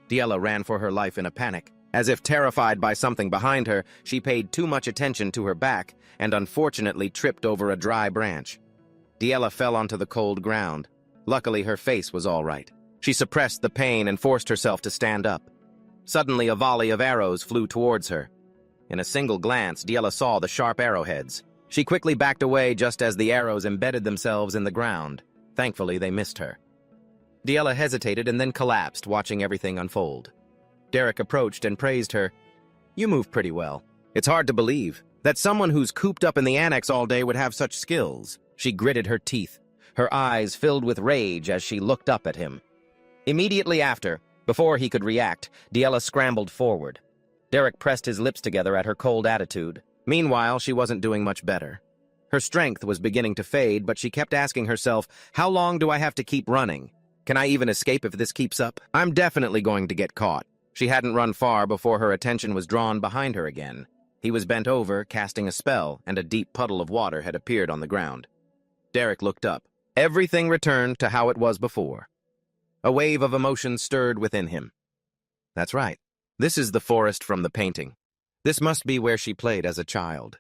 Diella ran for her life in a panic. As if terrified by something behind her, she paid too much attention to her back and unfortunately tripped over a dry branch. Diella fell onto the cold ground. Luckily, her face was all right. She suppressed the pain and forced herself to stand up. Suddenly, a volley of arrows flew towards her. In a single glance, Diella saw the sharp arrowheads. She quickly backed away just as the arrows embedded themselves in the ground. Thankfully, they missed her. Diella hesitated and then collapsed, watching everything unfold. Derek approached and praised her. You move pretty well. It's hard to believe that someone who's cooped up in the annex all day would have such skills. She gritted her teeth, her eyes filled with rage as she looked up at him. Immediately after, before he could react, Diella scrambled forward. Derek pressed his lips together at her cold attitude. Meanwhile, she wasn't doing much better. Her strength was beginning to fade, but she kept asking herself, how long do I have to keep running? Can I even escape if this keeps up? I'm definitely going to get caught. She hadn't run far before her attention was drawn behind her again. He was bent over, casting a spell, and a deep puddle of water had appeared on the ground. Derek looked up. Everything returned to how it was before. A wave of emotion stirred within him. That's right. This is the forest from the painting. This must be where she played as a child.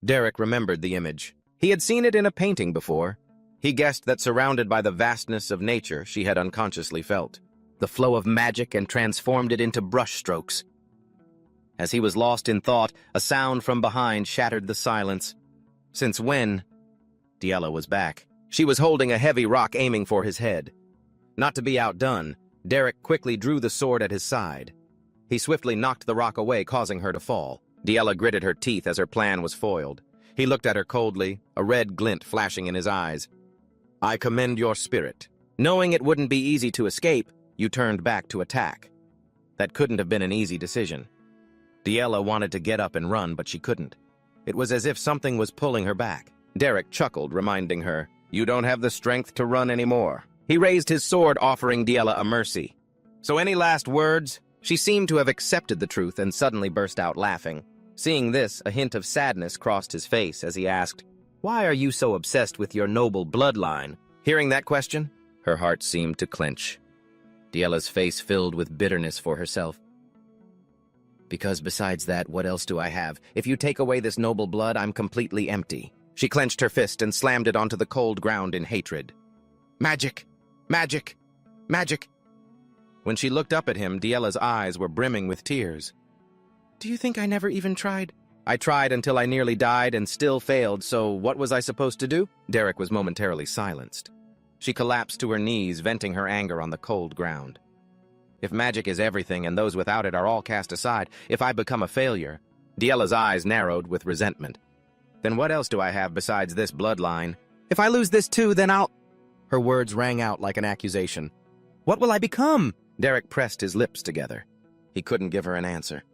Derek remembered the image. He had seen it in a painting before. He guessed that surrounded by the vastness of nature she had unconsciously felt the flow of magic and transformed it into brushstrokes. As he was lost in thought, a sound from behind shattered the silence. Since when? Diella was back. She was holding a heavy rock aiming for his head. Not to be outdone, Derek quickly drew the sword at his side. He swiftly knocked the rock away, causing her to fall. Diella gritted her teeth as her plan was foiled. He looked at her coldly, a red glint flashing in his eyes. I commend your spirit. Knowing it wouldn't be easy to escape, you turned back to attack. That couldn't have been an easy decision. Diella wanted to get up and run, but she couldn't. It was as if something was pulling her back. Derek chuckled, reminding her, you don't have the strength to run anymore. He raised his sword, offering Diella a mercy. So any last words? She seemed to have accepted the truth and suddenly burst out laughing. Seeing this, a hint of sadness crossed his face as he asked, why are you so obsessed with your noble bloodline? Hearing that question, her heart seemed to clench. Diella's face filled with bitterness for herself. Because besides that, what else do I have? If you take away this noble blood, I'm completely empty. She clenched her fist and slammed it onto the cold ground in hatred. Magic! Magic! Magic! When she looked up at him, Diella's eyes were brimming with tears. Do you think I never even tried? I tried until I nearly died and still failed, so what was I supposed to do? Derek was momentarily silenced. She collapsed to her knees, venting her anger on the cold ground. If magic is everything and those without it are all cast aside, if I become a failure, Diella's eyes narrowed with resentment. Then what else do I have besides this bloodline? If I lose this too, then I'll... Her words rang out like an accusation. What will I become? Derek pressed his lips together. He couldn't give her an answer.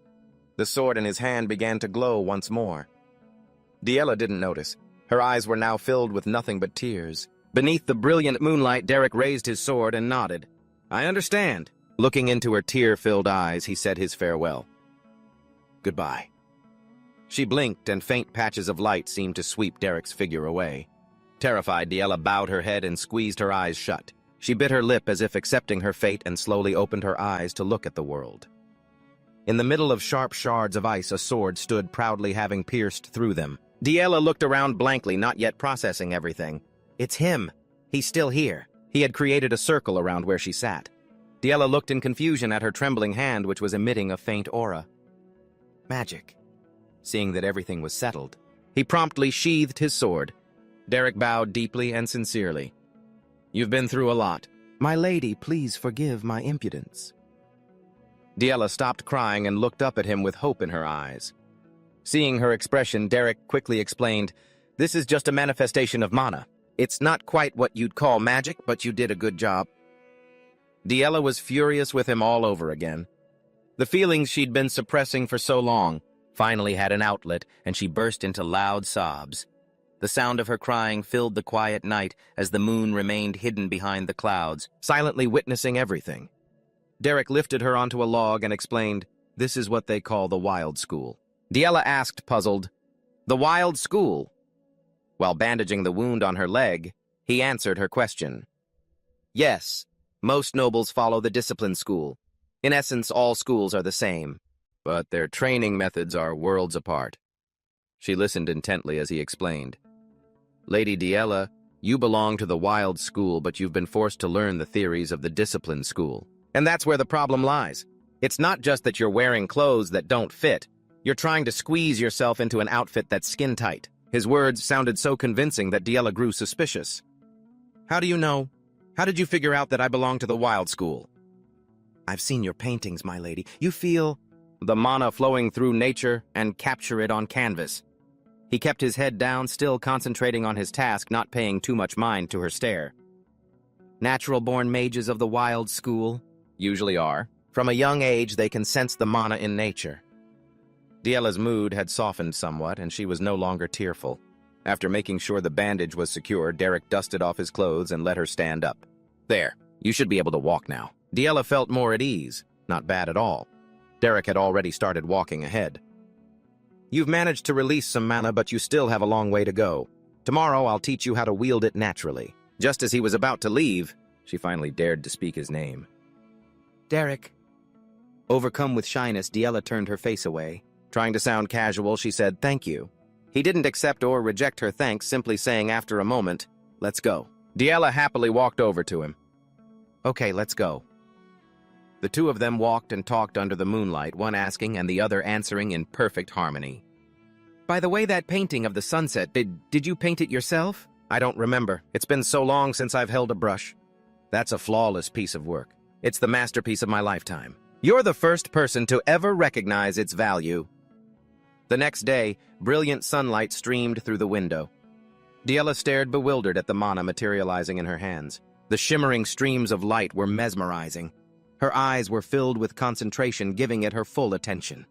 The sword in his hand began to glow once more. Diella didn't notice. Her eyes were now filled with nothing but tears. Beneath the brilliant moonlight, Derek raised his sword and nodded. I understand. Looking into her tear-filled eyes, he said his farewell. Goodbye. She blinked, and faint patches of light seemed to sweep Derek's figure away. Terrified, Diella bowed her head and squeezed her eyes shut. She bit her lip as if accepting her fate and slowly opened her eyes to look at the world. In the middle of sharp shards of ice, a sword stood proudly, having pierced through them. Diella looked around blankly, not yet processing everything. It's him. He's still here. He had created a circle around where she sat. Diella looked in confusion at her trembling hand, which was emitting a faint aura. Magic. Seeing that everything was settled, he promptly sheathed his sword. Derek bowed deeply and sincerely. You've been through a lot. My lady, please forgive my impudence. Diella stopped crying and looked up at him with hope in her eyes. Seeing her expression, Derek quickly explained, This is just a manifestation of mana. It's not quite what you'd call magic, but you did a good job. Diella was furious with him all over again. The feelings she'd been suppressing for so long finally had an outlet, and she burst into loud sobs. The sound of her crying filled the quiet night as the moon remained hidden behind the clouds, silently witnessing everything. Derek lifted her onto a log and explained, This is what they call the Wild School. Diella asked, puzzled, The Wild School? While bandaging the wound on her leg, he answered her question. Yes, most nobles follow the discipline school. In essence, all schools are the same, but their training methods are worlds apart. She listened intently as he explained. Lady Diella, you belong to the Wild School, but you've been forced to learn the theories of the discipline school. And that's where the problem lies. It's not just that you're wearing clothes that don't fit. You're trying to squeeze yourself into an outfit that's skin-tight. His words sounded so convincing that Diella grew suspicious. How do you know? How did you figure out that I belong to the Wild School? I've seen your paintings, my lady. You feel the mana flowing through nature and capture it on canvas. He kept his head down, still concentrating on his task, not paying too much mind to her stare. Natural-born mages of the Wild School usually are. From a young age, they can sense the mana in nature. Diella's mood had softened somewhat, and she was no longer tearful. After making sure the bandage was secure, Derek dusted off his clothes and let her stand up. There, you should be able to walk now. Diella felt more at ease. Not bad at all. Derek had already started walking ahead. You've managed to release some mana, but you still have a long way to go. Tomorrow, I'll teach you how to wield it naturally. Just as he was about to leave, she finally dared to speak his name. Derek. Overcome with shyness, Diella turned her face away. Trying to sound casual, she said, Thank you. He didn't accept or reject her thanks, simply saying after a moment, Let's go. Diella happily walked over to him. Okay, let's go. The two of them walked and talked under the moonlight, one asking and the other answering in perfect harmony. By the way, that painting of the sunset, did you paint it yourself? I don't remember. It's been so long since I've held a brush. That's a flawless piece of work. It's the masterpiece of my lifetime. You're the first person to ever recognize its value. The next day, brilliant sunlight streamed through the window. Diella stared bewildered at the mana materializing in her hands. The shimmering streams of light were mesmerizing. Her eyes were filled with concentration, giving it her full attention.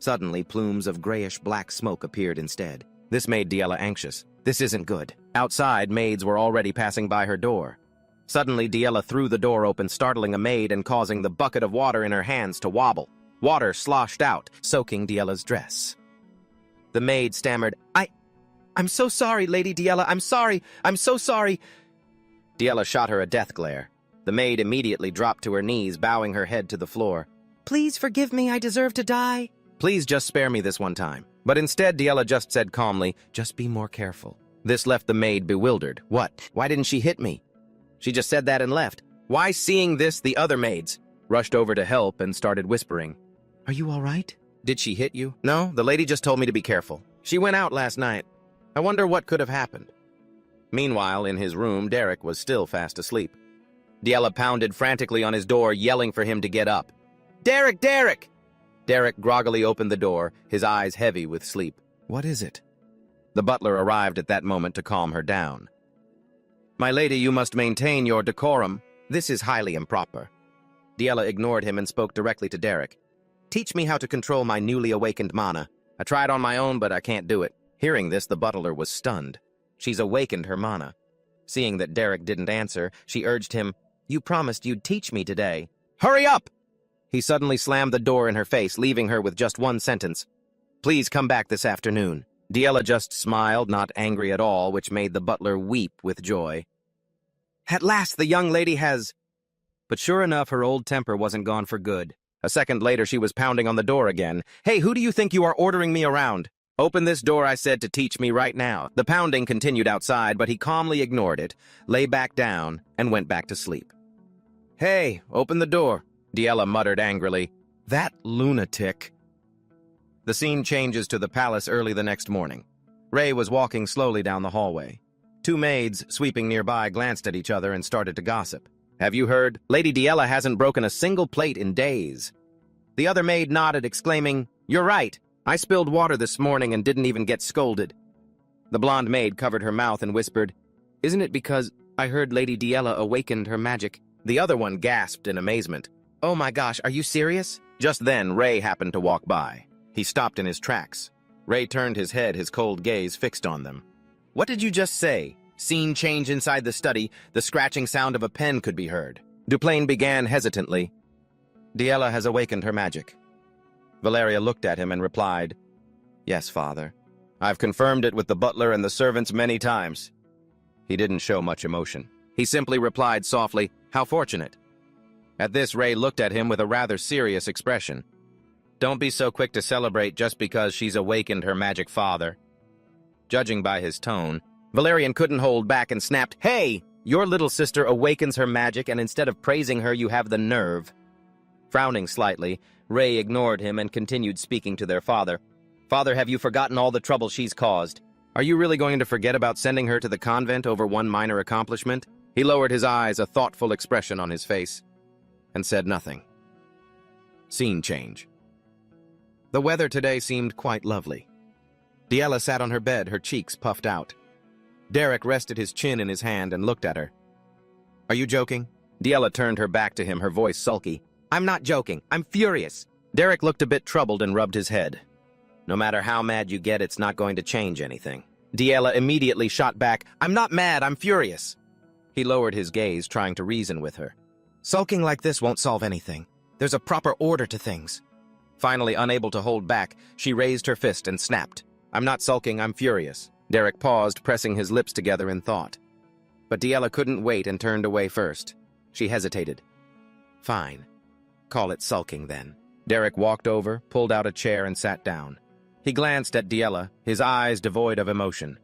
Suddenly, plumes of grayish-black smoke appeared instead. This made Diella anxious. This isn't good. Outside, maids were already passing by her door. Suddenly, Diella threw the door open, startling a maid and causing the bucket of water in her hands to wobble. Water sloshed out, soaking Diella's dress. The maid stammered, I'm so sorry, Lady Diella. I'm sorry. I'm so sorry. Diella shot her a death glare. The maid immediately dropped to her knees, bowing her head to the floor. Please forgive me. I deserve to die. Please just spare me this one time. But instead, Diella just said calmly, Just be more careful. This left the maid bewildered. What? Why didn't she hit me? She just said that and left. Why, seeing this, the other maids rushed over to help and started whispering. Are you all right? Did she hit you? No, the lady just told me to be careful. She went out last night. I wonder what could have happened. Meanwhile, in his room, Derek was still fast asleep. Diella pounded frantically on his door, yelling for him to get up. Derek! Derek! Derek groggily opened the door, his eyes heavy with sleep. What is it? The butler arrived at that moment to calm her down. My lady, you must maintain your decorum. This is highly improper. Diella ignored him and spoke directly to Derek. Teach me how to control my newly awakened mana. I tried on my own, but I can't do it. Hearing this, the butler was stunned. She's awakened her mana. Seeing that Derek didn't answer, she urged him, You promised you'd teach me today. Hurry up! He suddenly slammed the door in her face, leaving her with just one sentence. Please come back this afternoon. Diella just smiled, not angry at all, which made the butler weep with joy. At last the young lady has... But sure enough, her old temper wasn't gone for good. A second later, she was pounding on the door again. Hey, who do you think you are ordering me around? Open this door, I said, to teach me right now. The pounding continued outside, but he calmly ignored it, lay back down, and went back to sleep. Hey, open the door, Diella muttered angrily. That lunatic. The scene changes to the palace early the next morning. Ray was walking slowly down the hallway. Two maids, sweeping nearby, glanced at each other and started to gossip. Have you heard? Lady Diella hasn't broken a single plate in days. The other maid nodded, exclaiming, You're right. I spilled water this morning and didn't even get scolded. The blonde maid covered her mouth and whispered, Isn't it because I heard Lady Diella awakened her magic? The other one gasped in amazement. Oh my gosh, are you serious? Just then, Ray happened to walk by. He stopped in his tracks. Ray turned his head, his cold gaze fixed on them. What did you just say? Scene change inside the study. The scratching sound of a pen could be heard. Duplain began hesitantly. Diella has awakened her magic. Valeria looked at him and replied, Yes, father. I've confirmed it with the butler and the servants many times. He didn't show much emotion. He simply replied softly, How fortunate. At this, Ray looked at him with a rather serious expression. Don't be so quick to celebrate just because she's awakened her magic, father. Judging by his tone, Valerian couldn't hold back and snapped, Hey! Your little sister awakens her magic, and instead of praising her, you have the nerve. Frowning slightly, Ray ignored him and continued speaking to their father. Father, have you forgotten all the trouble she's caused? Are you really going to forget about sending her to the convent over one minor accomplishment? He lowered his eyes, a thoughtful expression on his face, and said nothing. Scene change. The weather today seemed quite lovely. Diella sat on her bed, her cheeks puffed out. Derek rested his chin in his hand and looked at her. Are you joking? Diella turned her back to him, her voice sulky. I'm not joking. I'm furious. Derek looked a bit troubled and rubbed his head. No matter how mad you get, it's not going to change anything. Diella immediately shot back. I'm not mad, I'm furious. He lowered his gaze, trying to reason with her. Sulking like this won't solve anything. There's a proper order to things. Finally, unable to hold back, she raised her fist and snapped. I'm not sulking, I'm furious. Derek paused, pressing his lips together in thought. But Diella couldn't wait and turned away first. She hesitated. Fine. Call it sulking, then. Derek walked over, pulled out a chair, and sat down. He glanced at Diella, his eyes devoid of emotion.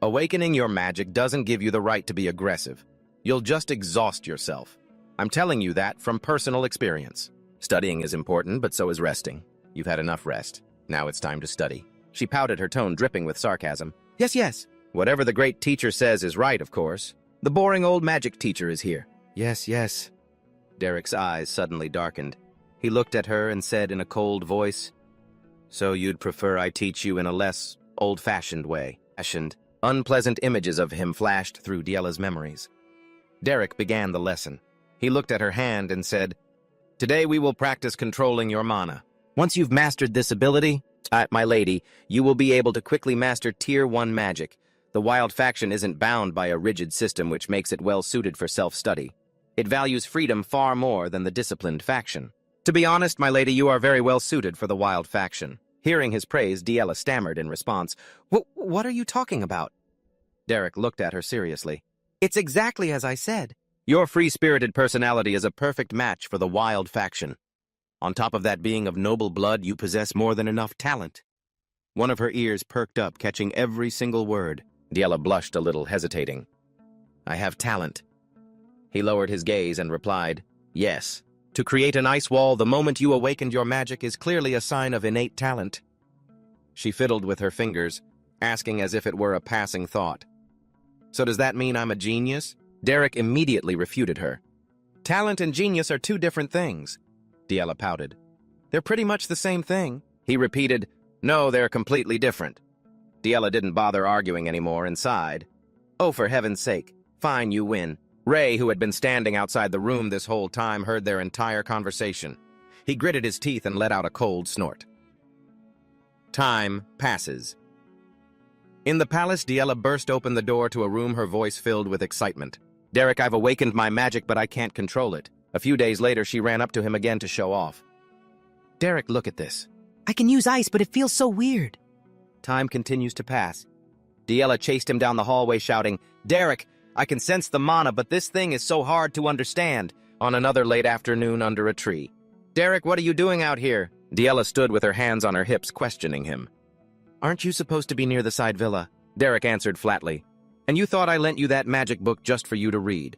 Awakening your magic doesn't give you the right to be aggressive. You'll just exhaust yourself. I'm telling you that from personal experience. Studying is important, but so is resting. You've had enough rest. Now it's time to study. She pouted, her tone dripping with sarcasm. Yes, yes. Whatever the great teacher says is right, of course. The boring old magic teacher is here. Yes, yes. Derek's eyes suddenly darkened. He looked at her and said in a cold voice, So you'd prefer I teach you in a less old-fashioned way? Unpleasant images of him flashed through Diella's memories. Derek began the lesson. He looked at her hand and said, Today we will practice controlling your mana. Once you've mastered this ability, my lady, you will be able to quickly master Tier 1 magic. The wild faction isn't bound by a rigid system which makes it well-suited for self-study. It values freedom far more than the disciplined faction. To be honest, my lady, you are very well-suited for the wild faction. Hearing his praise, Diella stammered in response. What are you talking about? Derek looked at her seriously. It's exactly as I said. Your free-spirited personality is a perfect match for the wild faction. On top of that, being of noble blood, you possess more than enough talent. One of her ears perked up, catching every single word. Diella blushed a little, hesitating. I have talent. He lowered his gaze and replied, Yes. To create an ice wall the moment you awakened your magic is clearly a sign of innate talent. She fiddled with her fingers, asking as if it were a passing thought. So does that mean I'm a genius? Derek immediately refuted her. Talent and genius are two different things. Diella pouted. They're pretty much the same thing. He repeated, No, they're completely different. Diella didn't bother arguing anymore and sighed. Oh, for heaven's sake. Fine, you win. Ray, who had been standing outside the room this whole time, heard their entire conversation. He gritted his teeth and let out a cold snort. Time passes. In the palace, Diella burst open the door to a room, her voice filled with excitement. Derek, I've awakened my magic, but I can't control it. A few days later, she ran up to him again to show off. Derek, look at this. I can use ice, but it feels so weird. Time continues to pass. Diella chased him down the hallway, shouting, Derek, I can sense the mana, but this thing is so hard to understand. On another late afternoon under a tree. Derek, what are you doing out here? Diella stood with her hands on her hips, questioning him. Aren't you supposed to be near the side villa? Derek answered flatly. And you thought I lent you that magic book just for you to read?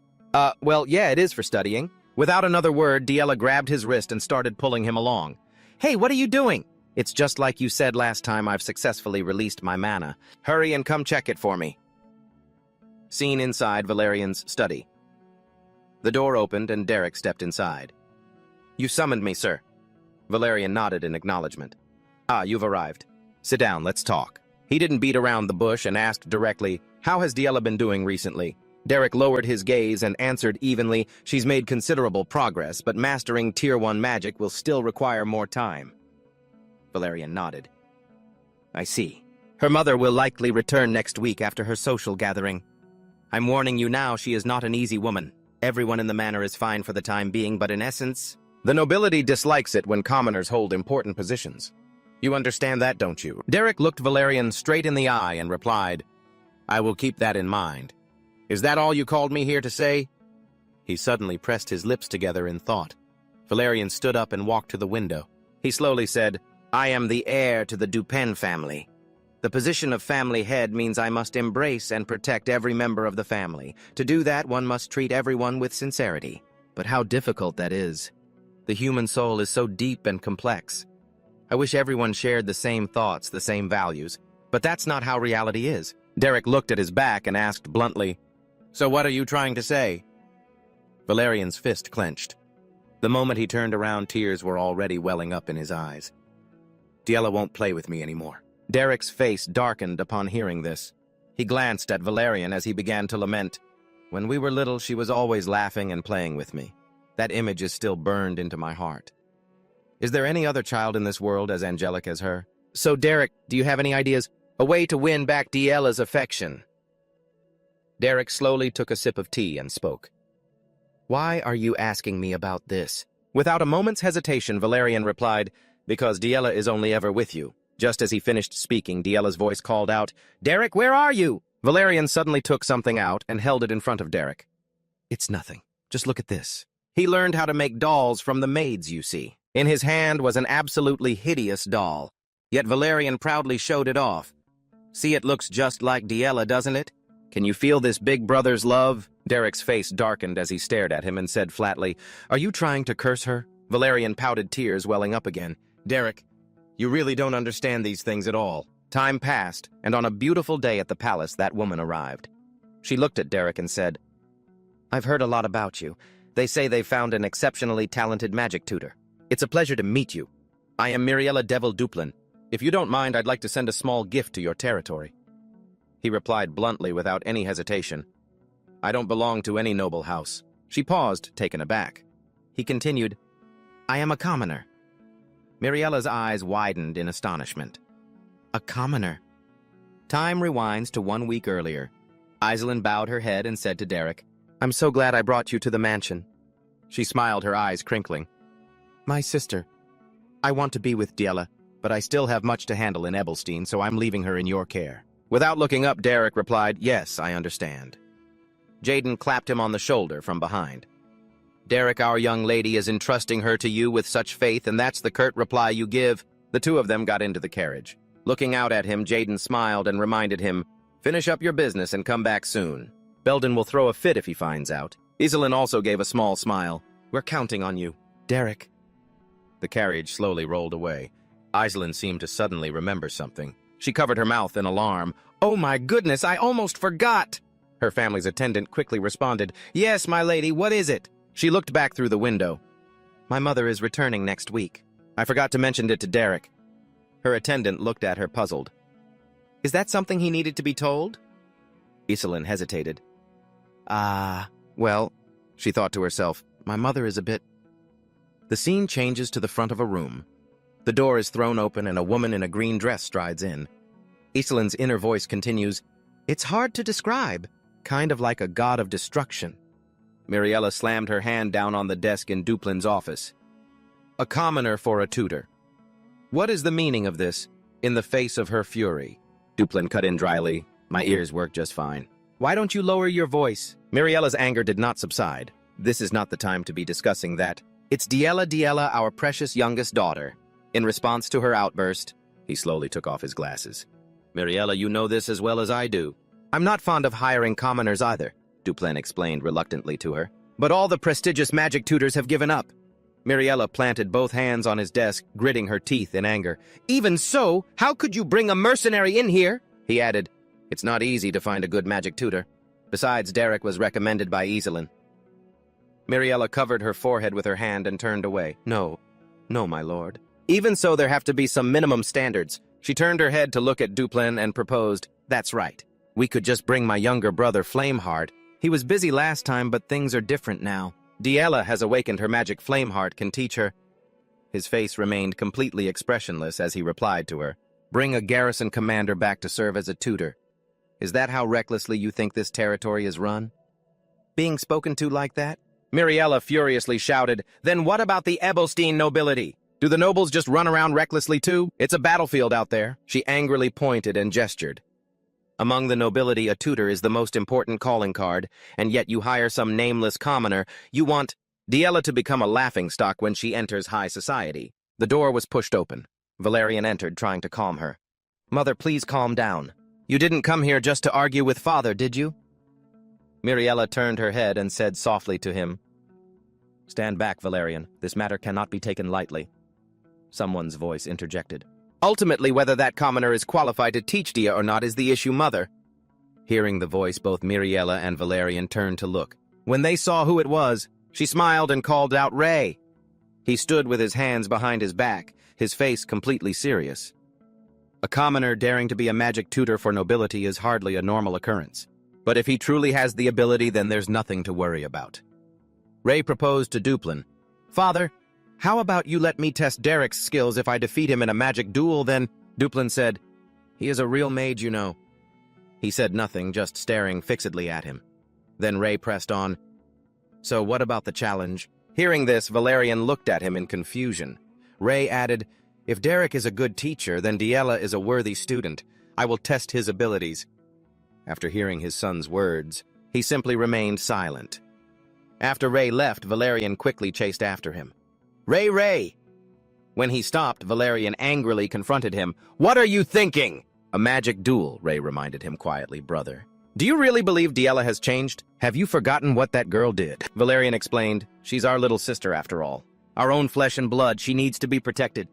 Well, yeah, it is for studying. Without another word, Diella grabbed his wrist and started pulling him along. Hey, what are you doing? It's just like you said last time. I've successfully released my mana. Hurry and come check it for me. Scene inside Valerian's study. The door opened and Derek stepped inside. You summoned me, sir. Valerian nodded in acknowledgement. Ah, you've arrived. Sit down, let's talk. He didn't beat around the bush and asked directly, how has Diella been doing recently? Derek lowered his gaze and answered evenly, she's made considerable progress, but mastering Tier 1 magic will still require more time. Valerian nodded. I see. Her mother will likely return next week after her social gathering. I'm warning you now, she is not an easy woman. Everyone in the manor is fine for the time being, but in essence, the nobility dislikes it when commoners hold important positions. You understand that, don't you? Derek looked Valerian straight in the eye and replied, I will keep that in mind. Is that all you called me here to say? He suddenly pressed his lips together in thought. Valerian stood up and walked to the window. He slowly said, I am the heir to the Dupin family. The position of family head means I must embrace and protect every member of the family. To do that, one must treat everyone with sincerity. But how difficult that is. The human soul is so deep and complex. I wish everyone shared the same thoughts, the same values. But that's not how reality is. Derek looked at his back and asked bluntly, So what are you trying to say? Valerian's fist clenched. The moment he turned around, tears were already welling up in his eyes. Diella won't play with me anymore. Derek's face darkened upon hearing this. He glanced at Valerian as he began to lament. When we were little, she was always laughing and playing with me. That image is still burned into my heart. Is there any other child in this world as angelic as her? So, Derek, do you have any ideas? A way to win back Diella's affection. Derek slowly took a sip of tea and spoke. Why are you asking me about this? Without a moment's hesitation, Valerian replied, Because Diella is only ever with you. Just as he finished speaking, Diella's voice called out, Derek, where are you? Valerian suddenly took something out and held it in front of Derek. It's nothing. Just look at this. He learned how to make dolls from the maids, you see. In his hand was an absolutely hideous doll. Yet Valerian proudly showed it off. See, it looks just like Diella, doesn't it? Can you feel this big brother's love? Derek's face darkened as he stared at him and said flatly, Are you trying to curse her? Valerian pouted, tears welling up again. Derek, you really don't understand these things at all. Time passed, and on a beautiful day at the palace, that woman arrived. She looked at Derek and said, I've heard a lot about you. They say they found an exceptionally talented magic tutor. It's a pleasure to meet you. I am Miriella Devil Duplin. If you don't mind, I'd like to send a small gift to your territory. He replied bluntly without any hesitation. I don't belong to any noble house. She paused, taken aback. He continued, I am a commoner. Miriella's eyes widened in astonishment. A commoner. Time rewinds to 1 week earlier. Iselin bowed her head and said to Derek, I'm so glad I brought you to the mansion. She smiled, her eyes crinkling. My sister. I want to be with Diella, but I still have much to handle in Ebelstein, so I'm leaving her in your care. Without looking up, Derek replied, Yes, I understand. Jaden clapped him on the shoulder from behind. Derek, our young lady is entrusting her to you with such faith, and that's the curt reply you give. The two of them got into the carriage. Looking out at him, Jaden smiled and reminded him, Finish up your business and come back soon. Belden will throw a fit if he finds out. Iselin also gave a small smile. We're counting on you. Derek. The carriage slowly rolled away. Iselin seemed to suddenly remember something. She covered her mouth in alarm. Oh my goodness, I almost forgot! Her family's attendant quickly responded, Yes, my lady, what is it? She looked back through the window. My mother is returning next week. I forgot to mention it to Derek. Her attendant looked at her puzzled. Is that something he needed to be told? Iselin hesitated. Well, she thought to herself, my mother is a bit... The scene changes to the front of a room. The door is thrown open and a woman in a green dress strides in. Iselin's inner voice continues, It's hard to describe, kind of like a god of destruction. Miriella slammed her hand down on the desk in Duplin's office. A commoner for a tutor. What is the meaning of this? In the face of her fury. Duplin cut in dryly. My ears work just fine. Why don't you lower your voice? Miriella's anger did not subside. This is not the time to be discussing that. It's Diella, our precious youngest daughter. In response to her outburst, He slowly took off his glasses. Miriella, you know this as well as I do. I'm not fond of hiring commoners either, Duplin explained reluctantly to her. But all the prestigious magic tutors have given up. Miriella planted both hands on his desk, gritting her teeth in anger. Even so, how could you bring a mercenary in here? He added, it's not easy to find a good magic tutor. Besides, Derek was recommended by Iselin. Miriella covered her forehead with her hand and turned away. No, my lord. Even so, there have to be some minimum standards. She turned her head to look at Duplin and proposed, that's right. We could just bring my younger brother Flameheart. He was busy last time, but things are different now. Diella has awakened her magic Flameheart, can teach her. His face remained completely expressionless as he replied to her. Bring a garrison commander back to serve as a tutor. Is that how recklessly you think this territory is run? Being spoken to like that? Miriella furiously shouted, then what about the Ebelstein nobility? Do the nobles just run around recklessly too? It's a battlefield out there. She angrily pointed and gestured. Among the nobility, a tutor is the most important calling card, and yet you hire some nameless commoner. You want Diella to become a laughingstock when she enters high society. The door was pushed open. Valerian entered, trying to calm her. Mother, please calm down. You didn't come here just to argue with father, did you? Miriella turned her head and said softly to him, Stand back, Valerian. This matter cannot be taken lightly. Someone's voice interjected. Ultimately, whether that commoner is qualified to teach Dia or not is the issue, Mother. Hearing the voice, both Miriella and Valerian turned to look. When they saw who it was, she smiled and called out, Ray. He stood with his hands behind his back, his face completely serious. A commoner daring to be a magic tutor for nobility is hardly a normal occurrence. But if he truly has the ability, then there's nothing to worry about. Ray proposed to Duplin. Father, how about you let me test Derek's skills if I defeat him in a magic duel, then? Duplin said, He is a real mage, you know. He said nothing, just staring fixedly at him. Then Ray pressed on, So what about the challenge? Hearing this, Valerian looked at him in confusion. Ray added, If Derek is a good teacher, then Diella is a worthy student. I will test his abilities. After hearing his son's words, he simply remained silent. After Ray left, Valerian quickly chased after him. Ray! When he stopped, Valerian angrily confronted him. What are you thinking? A magic duel, Ray reminded him quietly, brother. Do you really believe Diella has changed? Have you forgotten what that girl did? Valerian explained, She's our little sister after all. Our own flesh and blood, she needs to be protected.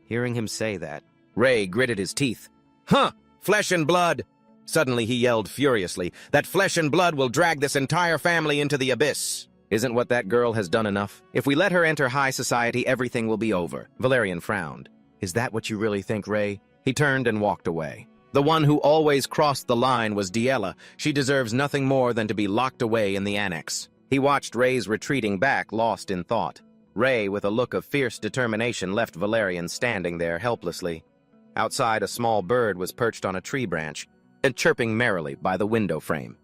Hearing him say that, Ray gritted his teeth. Huh! Flesh and blood! Suddenly he yelled furiously, That flesh and blood will drag this entire family into the abyss. Isn't what that girl has done enough? If we let her enter high society, everything will be over. Valerian frowned. Is that what you really think, Ray? He turned and walked away. The one who always crossed the line was Diella. She deserves nothing more than to be locked away in the annex. He watched Ray's retreating back, lost in thought. Ray, with a look of fierce determination, left Valerian standing there helplessly. Outside, a small bird was perched on a tree branch and chirping merrily by the window frame.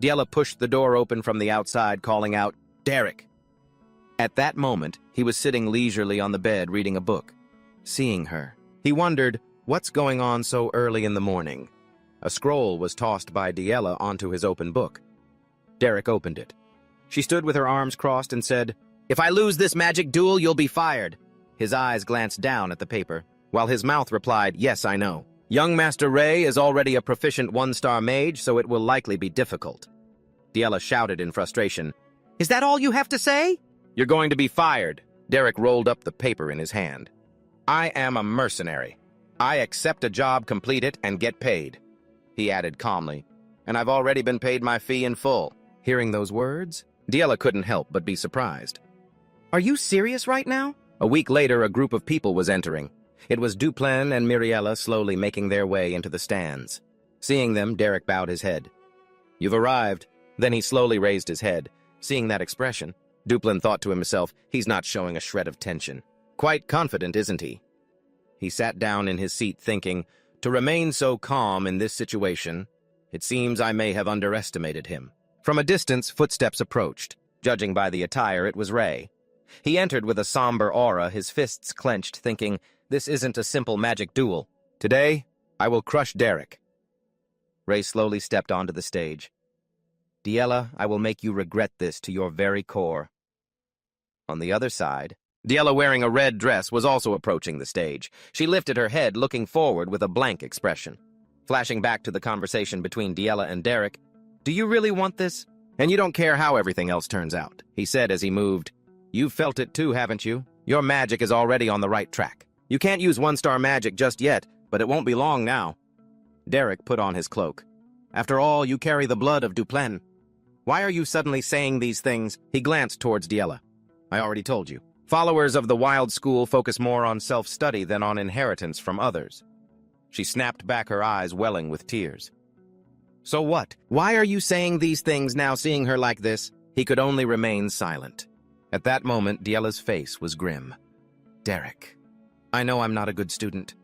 Diella pushed the door open from the outside, calling out, Derek! At that moment, he was sitting leisurely on the bed reading a book. Seeing her, he wondered, what's going on so early in the morning? A scroll was tossed by Diella onto his open book. Derek opened it. She stood with her arms crossed and said, If I lose this magic duel, you'll be fired. His eyes glanced down at the paper, while his mouth replied, Yes, I know. Young Master Ray is already a proficient one-star mage, so it will likely be difficult. Diella shouted in frustration, Is that all you have to say? You're going to be fired. Derek rolled up the paper in his hand. I am a mercenary. I accept a job, complete it, and get paid. He added calmly, and I've already been paid my fee in full. Hearing those words, Diella couldn't help but be surprised. Are you serious right now? A week later, a group of people was entering. It was Duplin and Miriella slowly making their way into the stands. Seeing them, Derek bowed his head. You've arrived. Then he slowly raised his head. Seeing that expression, Duplin thought to himself, he's not showing a shred of tension. Quite confident, isn't he? He sat down in his seat thinking, to remain so calm in this situation, it seems I may have underestimated him. From a distance, footsteps approached. Judging by the attire, it was Ray. He entered with a somber aura, his fists clenched, thinking, this isn't a simple magic duel. Today, I will crush Derek. Ray slowly stepped onto the stage. Diella, I will make you regret this to your very core. On the other side, Diella, wearing a red dress, was also approaching the stage. She lifted her head, looking forward with a blank expression. Flashing back to the conversation between Diella and Derek, "Do you really want this? And you don't care how everything else turns out," he said as he moved. "You've felt it too, haven't you? Your magic is already on the right track. You can't use one-star magic just yet, but it won't be long now." Derek put on his cloak. "After all, you carry the blood of Duplen. Why are you suddenly saying these things?" He glanced towards Diella. "I already told you. Followers of the Wild School focus more on self-study than on inheritance from others." She snapped back, her eyes welling with tears. "So what? Why are you saying these things now, seeing her like this?" He could only remain silent. At that moment, Diella's face was grim. "Derek, I know I'm not a good student."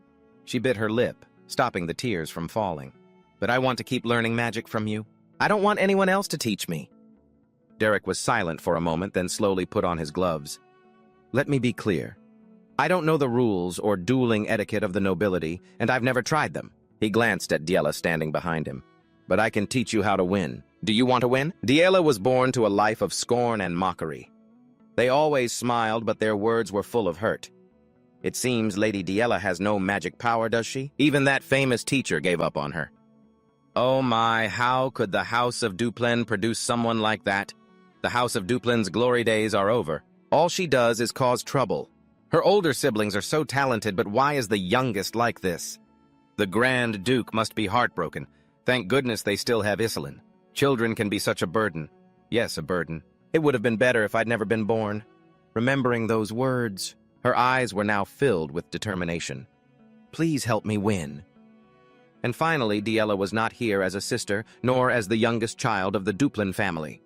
She bit her lip, stopping the tears from falling. "But I want to keep learning magic from you. I don't want anyone else to teach me." Derek was silent for a moment, then slowly put on his gloves. "Let me be clear. I don't know the rules or dueling etiquette of the nobility, and I've never tried them." He glanced at Diella standing behind him. "But I can teach you how to win. Do you want to win?" Diella was born to a life of scorn and mockery. They always smiled, but their words were full of hurt. "It seems Lady Diella has no magic power, does she? Even that famous teacher gave up on her." Oh my, how could the House of Duplen produce someone like that? The House of Duplen's glory days are over. All she does is cause trouble. Her older siblings are so talented, but why is the youngest like this? The Grand Duke must be heartbroken. Thank goodness they still have Iselin. Children can be such a burden. Yes, a burden. It would have been better if I'd never been born. Remembering those words, her eyes were now filled with determination. "Please help me win." And finally, Diella was not here as a sister, nor as the youngest child of the Duplen family.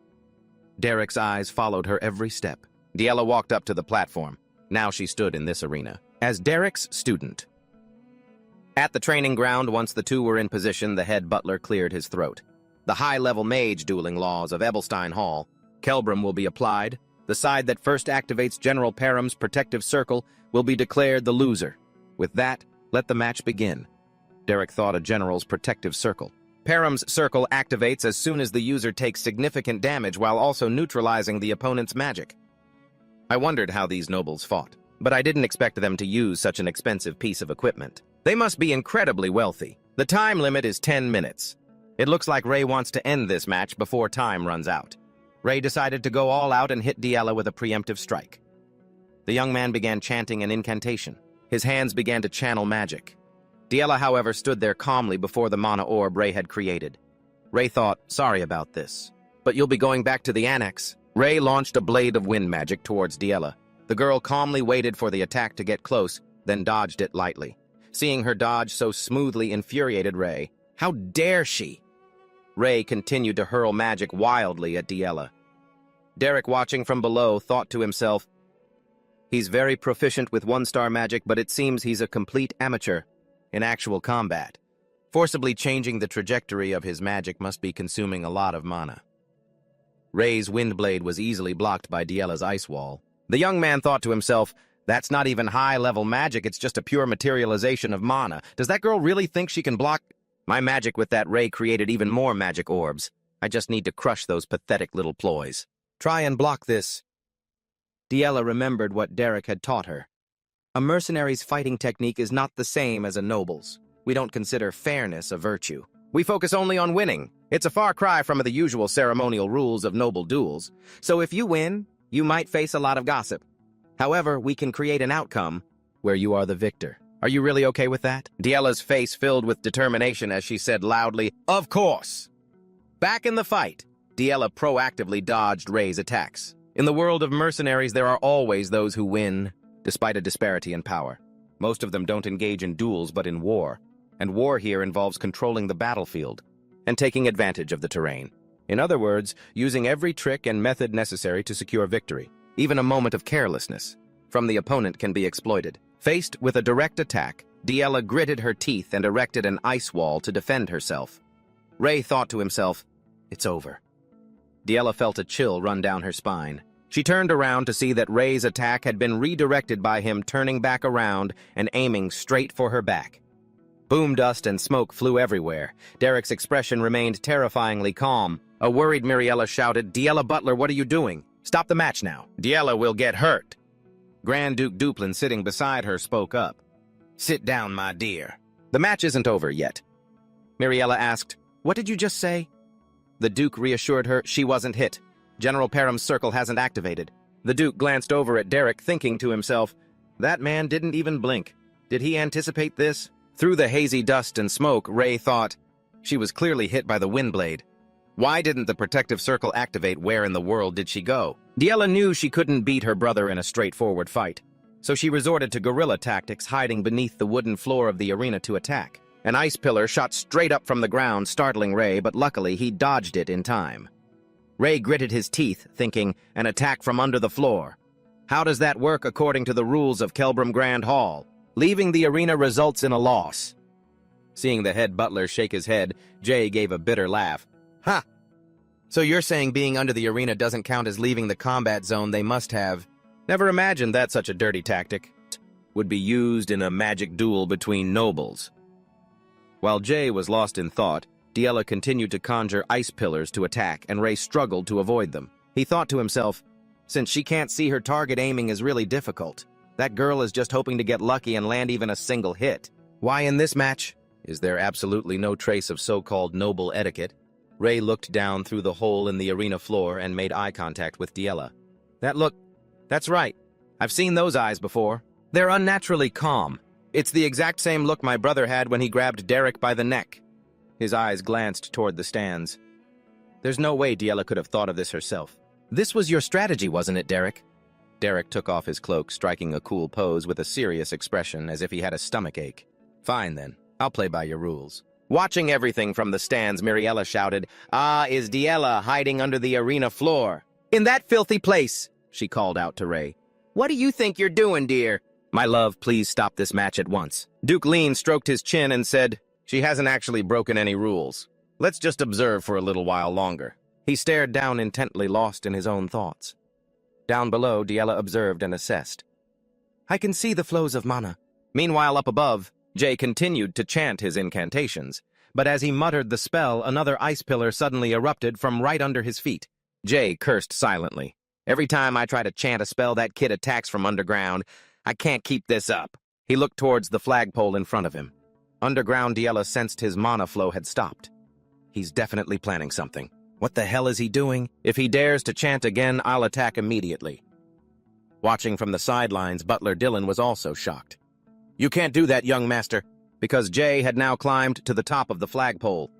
Derek's eyes followed her every step. Diella walked up to the platform. Now she stood in this arena, as Derek's student. At the training ground, once the two were in position, the head butler cleared his throat. The high-level mage dueling laws of Ebelstein Hall. Kelbram will be applied. The side that first activates General Perham's protective circle will be declared the loser. With that, let the match begin. Derek thought a general's protective circle. Perham's circle activates as soon as the user takes significant damage while also neutralizing the opponent's magic. I wondered how these nobles fought, but I didn't expect them to use such an expensive piece of equipment. They must be incredibly wealthy. The time limit is 10 minutes. It looks like Ray wants to end this match before time runs out. Ray decided to go all out and hit Diella with a preemptive strike. The young man began chanting an incantation. His hands began to channel magic. Diella, however, stood there calmly before the mana orb Ray had created. Ray thought, "Sorry about this, but you'll be going back to the annex." Ray launched a blade of wind magic towards Diella. The girl calmly waited for the attack to get close, then dodged it lightly. Seeing her dodge so smoothly infuriated Ray. How dare she? Ray continued to hurl magic wildly at Diella. Derek, watching from below, thought to himself, "He's very proficient with one-star magic, but it seems he's a complete amateur in actual combat. Forcibly changing the trajectory of his magic must be consuming a lot of mana." Ray's wind blade was easily blocked by Diella's ice wall. The young man thought to himself, "That's not even high-level magic, it's just a pure materialization of mana. Does that girl really think she can block? My magic with that Ray created even more magic orbs. I just need to crush those pathetic little ploys. Try and block this." Diella remembered what Derek had taught her. A mercenary's fighting technique is not the same as a noble's. We don't consider fairness a virtue. We focus only on winning. It's a far cry from the usual ceremonial rules of noble duels. So if you win, you might face a lot of gossip. However, we can create an outcome where you are the victor. Are you really okay with that? Diella's face filled with determination as she said loudly, "Of course!" Back in the fight, Diella proactively dodged Ray's attacks. In the world of mercenaries, there are always those who win, despite a disparity in power. Most of them don't engage in duels but in war. And war here involves controlling the battlefield and taking advantage of the terrain. In other words, using every trick and method necessary to secure victory. Even a moment of carelessness from the opponent can be exploited. Faced with a direct attack, Diella gritted her teeth and erected an ice wall to defend herself. Ray thought to himself, "It's over." Diella felt a chill run down her spine. She turned around to see that Ray's attack had been redirected by him turning back around and aiming straight for her back. Boom dust and smoke flew everywhere. Derek's expression remained terrifyingly calm. A worried Miriella shouted, "Diella Butler, what are you doing? Stop the match now. Diella will get hurt." Grand Duke Duplin, sitting beside her, spoke up. "Sit down, my dear. The match isn't over yet." Miriella asked, "What did you just say?" The Duke reassured her she wasn't hit. General Parham's circle hasn't activated. The Duke glanced over at Derek, thinking to himself, that man didn't even blink. Did he anticipate this? Through the hazy dust and smoke, Ray thought, she was clearly hit by the windblade. Why didn't the protective circle activate? Where in the world did she go? Yahello knew she couldn't beat her brother in a straightforward fight, so she resorted to guerrilla tactics, hiding beneath the wooden floor of the arena to attack. An ice pillar shot straight up from the ground, startling Ray, but luckily he dodged it in time. Ray gritted his teeth, thinking, an attack from under the floor. How does that work according to the rules of Kelbram Grand Hall? Leaving the arena results in a loss. Seeing the head butler shake his head, Jay gave a bitter laugh. Ha! So you're saying being under the arena doesn't count as leaving the combat zone? They must have. Never imagined that such a dirty tactic would be used in a magic duel between nobles. While Jay was lost in thought, Yahello continued to conjure ice pillars to attack, and Ray struggled to avoid them. He thought to himself, since she can't see her target, aiming is really difficult. That girl is just hoping to get lucky and land even a single hit. Why in this match? Is there absolutely no trace of so-called noble etiquette? Ray looked down through the hole in the arena floor and made eye contact with Yahello. That look, that's right. I've seen those eyes before. They're unnaturally calm. It's the exact same look my brother had when he grabbed Derek by the neck. His eyes glanced toward the stands. There's no way Yahello could have thought of this herself. This was your strategy, wasn't it, Derek? Derek took off his cloak, striking a cool pose with a serious expression as if he had a stomach ache. Fine then, I'll play by your rules. Watching everything from the stands, Miriella shouted, "Ah, is Yahello hiding under the arena floor? In that filthy place!" she called out to Ray. "What do you think you're doing, dear?" "My love, please stop this match at once." Duke Lean stroked his chin and said, "She hasn't actually broken any rules. Let's just observe for a little while longer." He stared down intently, lost in his own thoughts. Down below, Yahello observed and assessed. "I can see the flows of mana." Meanwhile, up above, Jay continued to chant his incantations, but as he muttered the spell, another ice pillar suddenly erupted from right under his feet. Jay cursed silently. "Every time I try to chant a spell, that kid attacks from underground. I can't keep this up." He looked towards the flagpole in front of him. Underground, Yahello sensed his mana flow had stopped. He's definitely planning something. What the hell is he doing? If he dares to chant again, I'll attack immediately. Watching from the sidelines, Butler Dillon was also shocked. "You can't do that, young master," because Jay had now climbed to the top of the flagpole.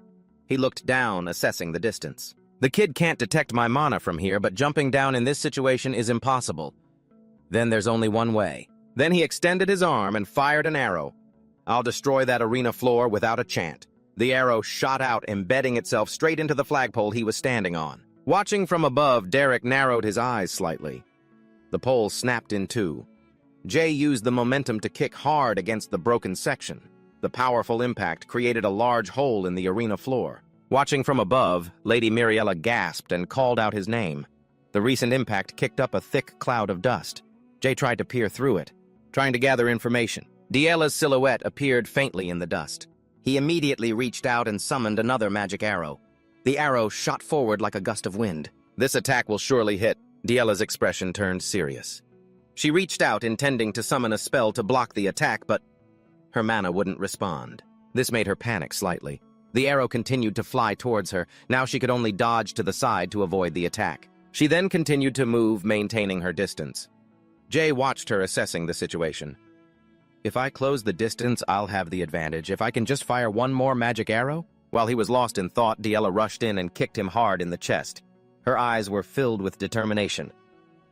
He looked down, assessing the distance. "The kid can't detect my mana from here, but jumping down in this situation is impossible. Then there's only one way." Then he extended his arm and fired an arrow. "I'll destroy that arena floor without a chant." The arrow shot out, embedding itself straight into the flagpole he was standing on. Watching from above, Derek narrowed his eyes slightly. The pole snapped in two. Jay used the momentum to kick hard against the broken section. The powerful impact created a large hole in the arena floor. Watching from above, Lady Miriella gasped and called out his name. The recent impact kicked up a thick cloud of dust. Jay tried to peer through it, trying to gather information. Yahello's silhouette appeared faintly in the dust. He immediately reached out and summoned another magic arrow. The arrow shot forward like a gust of wind. "This attack will surely hit." Yahello's expression turned serious. She reached out, intending to summon a spell to block the attack, but her mana wouldn't respond. This made her panic slightly. The arrow continued to fly towards her. Now she could only dodge to the side to avoid the attack. She then continued to move, maintaining her distance. Jay watched her, assessing the situation. "If I close the distance, I'll have the advantage. If I can just fire one more magic arrow?" While he was lost in thought, Yahello rushed in and kicked him hard in the chest. Her eyes were filled with determination.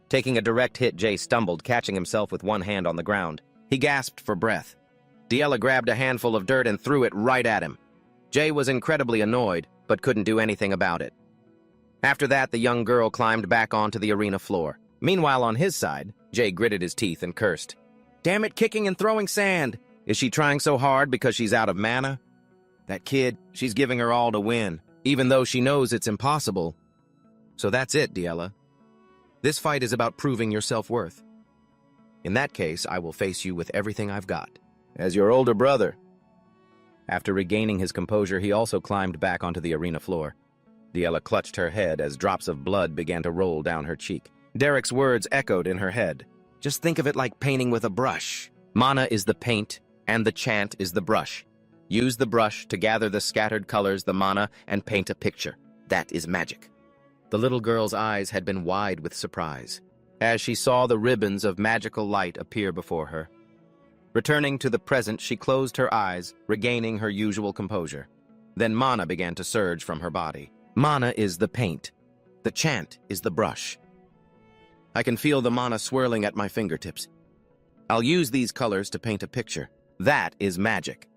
Taking a direct hit, Jay stumbled, catching himself with one hand on the ground. He gasped for breath. Yahello grabbed a handful of dirt and threw it right at him. Jay was incredibly annoyed, but couldn't do anything about it. After that, the young girl climbed back onto the arena floor. Meanwhile, on his side, Jay gritted his teeth and cursed. "Damn it, kicking and throwing sand! Is she trying so hard because she's out of mana? That kid, she's giving her all to win, even though she knows it's impossible. So that's it, Yahello. This fight is about proving your self-worth. In that case, I will face you with everything I've got, as your older brother." After regaining his composure, he also climbed back onto the arena floor. Yahello clutched her head as drops of blood began to roll down her cheek. Derek's words echoed in her head. Just think of it like painting with a brush. Mana is the paint, and the chant is the brush. Use the brush to gather the scattered colors, the mana, and paint a picture. That is magic. The little girl's eyes had been wide with surprise as she saw the ribbons of magical light appear before her. Returning to the present, she closed her eyes, regaining her usual composure. Then mana began to surge from her body. Mana is the paint. The chant is the brush. I can feel the mana swirling at my fingertips. I'll use these colors to paint a picture. That is magic.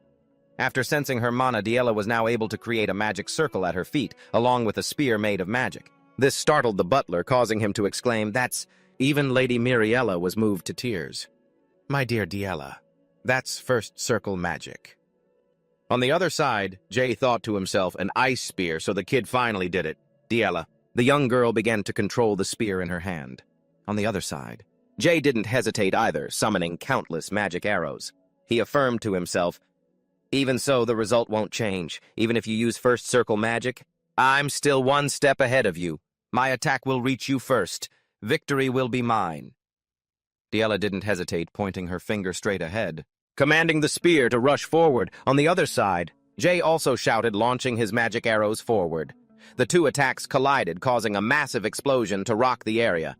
After sensing her mana, Yahello was now able to create a magic circle at her feet, along with a spear made of magic. This startled the butler, causing him to exclaim, "That's..." Even Lady Miriella was moved to tears. "My dear Yahello, that's first circle magic." On the other side, Jay thought to himself, an ice spear, so the kid finally did it. Yahello. The young girl began to control the spear in her hand. On the other side, Jay didn't hesitate either, summoning countless magic arrows. He affirmed to himself, "Even so, the result won't change. Even if you use first circle magic, I'm still one step ahead of you. My attack will reach you first. Victory will be mine." Yahello didn't hesitate, pointing her finger straight ahead, commanding the spear to rush forward. On the other side, Jay also shouted, launching his magic arrows forward. The two attacks collided, causing a massive explosion to rock the area.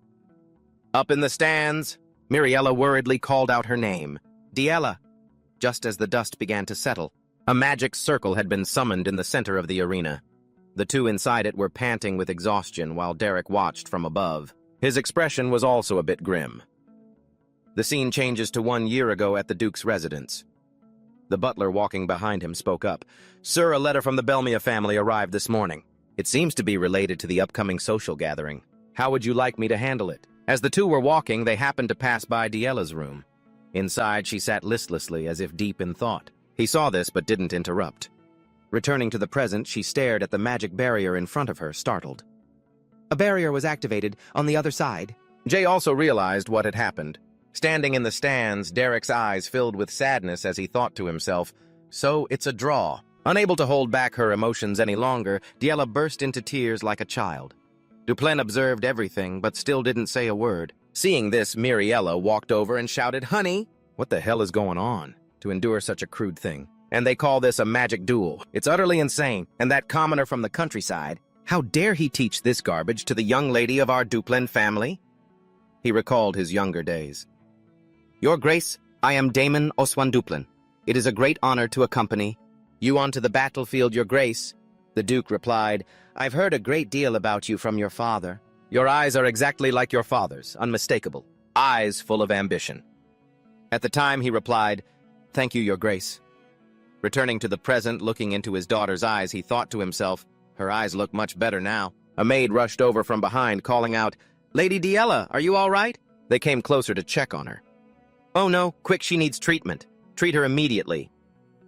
Up in the stands, Miriella worriedly called out her name, "Yahello." Just as the dust began to settle, a magic circle had been summoned in the center of the arena. The two inside it were panting with exhaustion while Derek watched from above. His expression was also a bit grim. The scene changes to 1 year ago at the Duke's residence. The butler walking behind him spoke up. "Sir, a letter from the Belmia family arrived this morning. It seems to be related to the upcoming social gathering. How would you like me to handle it?" As the two were walking, they happened to pass by Yahello's room. Inside, she sat listlessly, as if deep in thought. He saw this, but didn't interrupt. Returning to the present, she stared at the magic barrier in front of her, startled. A barrier was activated on the other side. Jay also realized what had happened. Standing in the stands, Derek's eyes filled with sadness as he thought to himself, "So it's a draw." Unable to hold back her emotions any longer, Yahello burst into tears like a child. Duplain observed everything, but still didn't say a word. Seeing this, Miriella walked over and shouted, "Honey, what the hell is going on? To endure such a crude thing. And they call this a magic duel. It's utterly insane. And that commoner from the countryside, how dare he teach this garbage to the young lady of our Duplain family?" He recalled his younger days. "Your Grace, I am Damon Oswan Duplain. It is a great honor to accompany you onto the battlefield, Your Grace." The Duke replied, "I've heard a great deal about you from your father. Your eyes are exactly like your father's, unmistakable. Eyes full of ambition." At the time, he replied, "Thank you, Your Grace." Returning to the present, looking into his daughter's eyes, he thought to himself, her eyes look much better now. A maid rushed over from behind, calling out, "Lady Yahello, are you all right?" They came closer to check on her. "Oh no, quick, she needs treatment. Treat her immediately."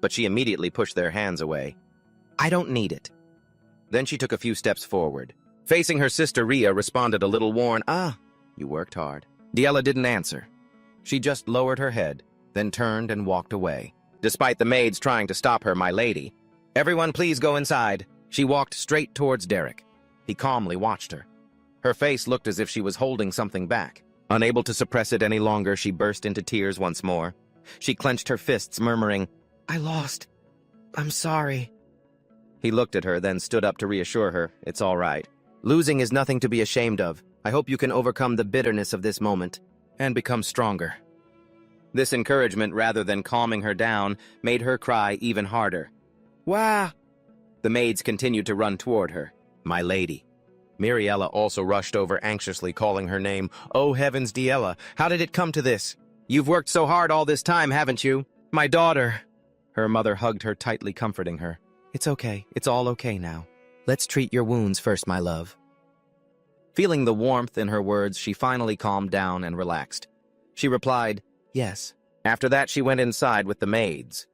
But she immediately pushed their hands away. "I don't need it." Then she took a few steps forward. Facing her sister, Ria responded a little worn, "Ah, you worked hard." Yahello didn't answer. She just lowered her head, then turned and walked away. Despite the maids trying to stop her, "My lady, everyone please go inside." She walked straight towards Derek. He calmly watched her. Her face looked as if she was holding something back. Unable to suppress it any longer, she burst into tears once more. She clenched her fists, murmuring, "I lost. I'm sorry." He looked at her, then stood up to reassure her, "It's all right. Losing is nothing to be ashamed of. I hope you can overcome the bitterness of this moment and become stronger." This encouragement, rather than calming her down, made her cry even harder. "Wah!" The maids continued to run toward her. "My lady." Miriella also rushed over, anxiously calling her name. "Oh heavens, Yahello, how did it come to this? You've worked so hard all this time, haven't you? My daughter." Her mother hugged her tightly, comforting her. "It's okay. It's all okay now. Let's treat your wounds first, my love." Feeling the warmth in her words, she finally calmed down and relaxed. She replied, "Yes." After that, she went inside with the maids.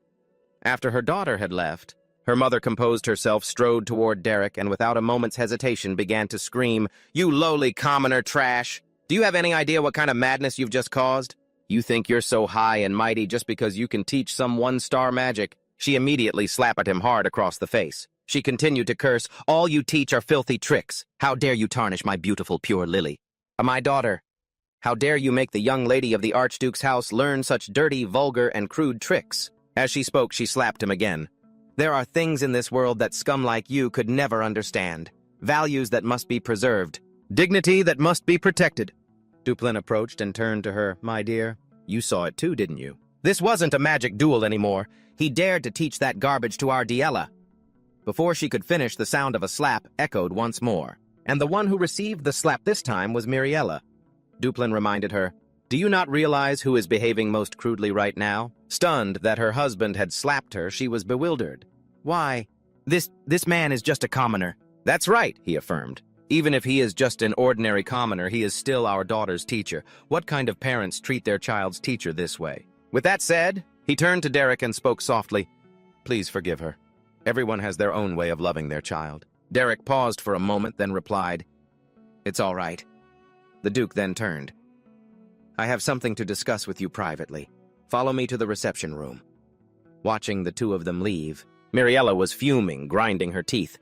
After her daughter had left, her mother composed herself, strode toward Derek, and without a moment's hesitation began to scream, "You lowly commoner trash! Do you have any idea what kind of madness you've just caused? You think you're so high and mighty just because you can teach some one-star magic?" She immediately slapped at him hard across the face. She continued to curse, "All you teach are filthy tricks. How dare you tarnish my beautiful, pure lily? My daughter, How dare you make the young lady of the Archduke's house learn such dirty, vulgar, and crude tricks? As she spoke, she slapped him again. There are things in this world that scum like you could never understand. Values that must be preserved. Dignity that must be protected. Duplin approached and turned to her. My dear, you saw it too, didn't you? This wasn't a magic duel anymore. He dared to teach that garbage to our Yahello. Before she could finish, the sound of a slap echoed once more. And the one who received the slap this time was Miriella. Duplin reminded her, do you not realize who is behaving most crudely right now? Stunned that her husband had slapped her, she was bewildered. Why? This man is just a commoner. That's right, he affirmed. Even if he is just an ordinary commoner, he is still our daughter's teacher. What kind of parents treat their child's teacher this way? With that said, he turned to Derek and spoke softly. Please forgive her. Everyone has their own way of loving their child. Derek paused for a moment, then replied, It's all right. The Duke then turned. I have something to discuss with you privately. Follow me to the reception room. Watching the two of them leave, Miriella was fuming, grinding her teeth.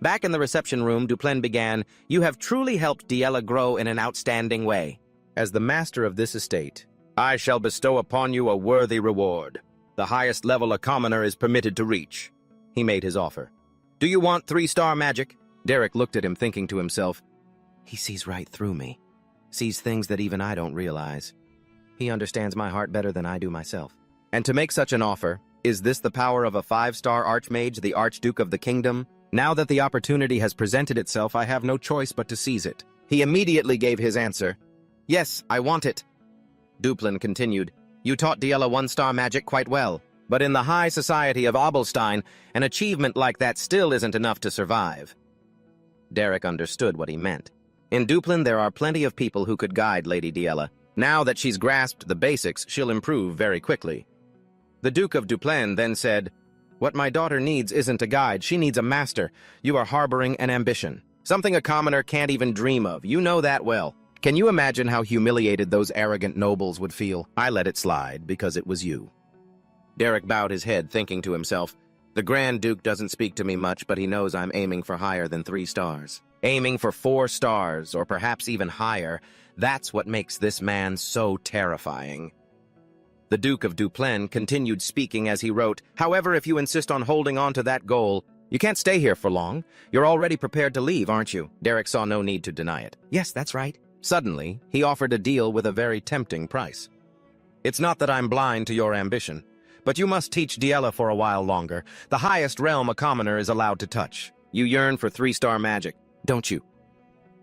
Back in the reception room, Duplin began, You have truly helped Yahello grow in an outstanding way. As the master of this estate, I shall bestow upon you a worthy reward. The highest level a commoner is permitted to reach. He made his offer. Do you want 3-star magic? Derek looked at him, thinking to himself, He sees right through me. Sees things that even I don't realize. He understands my heart better than I do myself. And to make such an offer, is this the power of a 5-star archmage, the Archduke of the Kingdom? Now that the opportunity has presented itself, I have no choice but to seize it. He immediately gave his answer. Yes, I want it. Duplin continued, You taught Yahello 1-star magic quite well, but in the high society of Obelstein, an achievement like that still isn't enough to survive. Derek understood what he meant. In Duplin, there are plenty of people who could guide Lady Yahello. Now that she's grasped the basics, she'll improve very quickly. The Duke of Duplin then said, What my daughter needs isn't a guide, she needs a master. You are harboring an ambition. Something a commoner can't even dream of. You know that well. Can you imagine how humiliated those arrogant nobles would feel? I let it slide because it was you. Derek bowed his head, thinking to himself, The Grand Duke doesn't speak to me much, but he knows I'm aiming for higher than 3 stars. Aiming for 4 stars, or perhaps even higher, that's what makes this man so terrifying. The Duke of Duplin continued speaking as he wrote, However, if you insist on holding on to that goal, you can't stay here for long. You're already prepared to leave, aren't you? Derek saw no need to deny it. Yes, that's right. Suddenly, he offered a deal with a very tempting price. It's not that I'm blind to your ambition, but you must teach Yahello for a while longer. The highest realm a commoner is allowed to touch. You yearn for 3-star magic, don't you?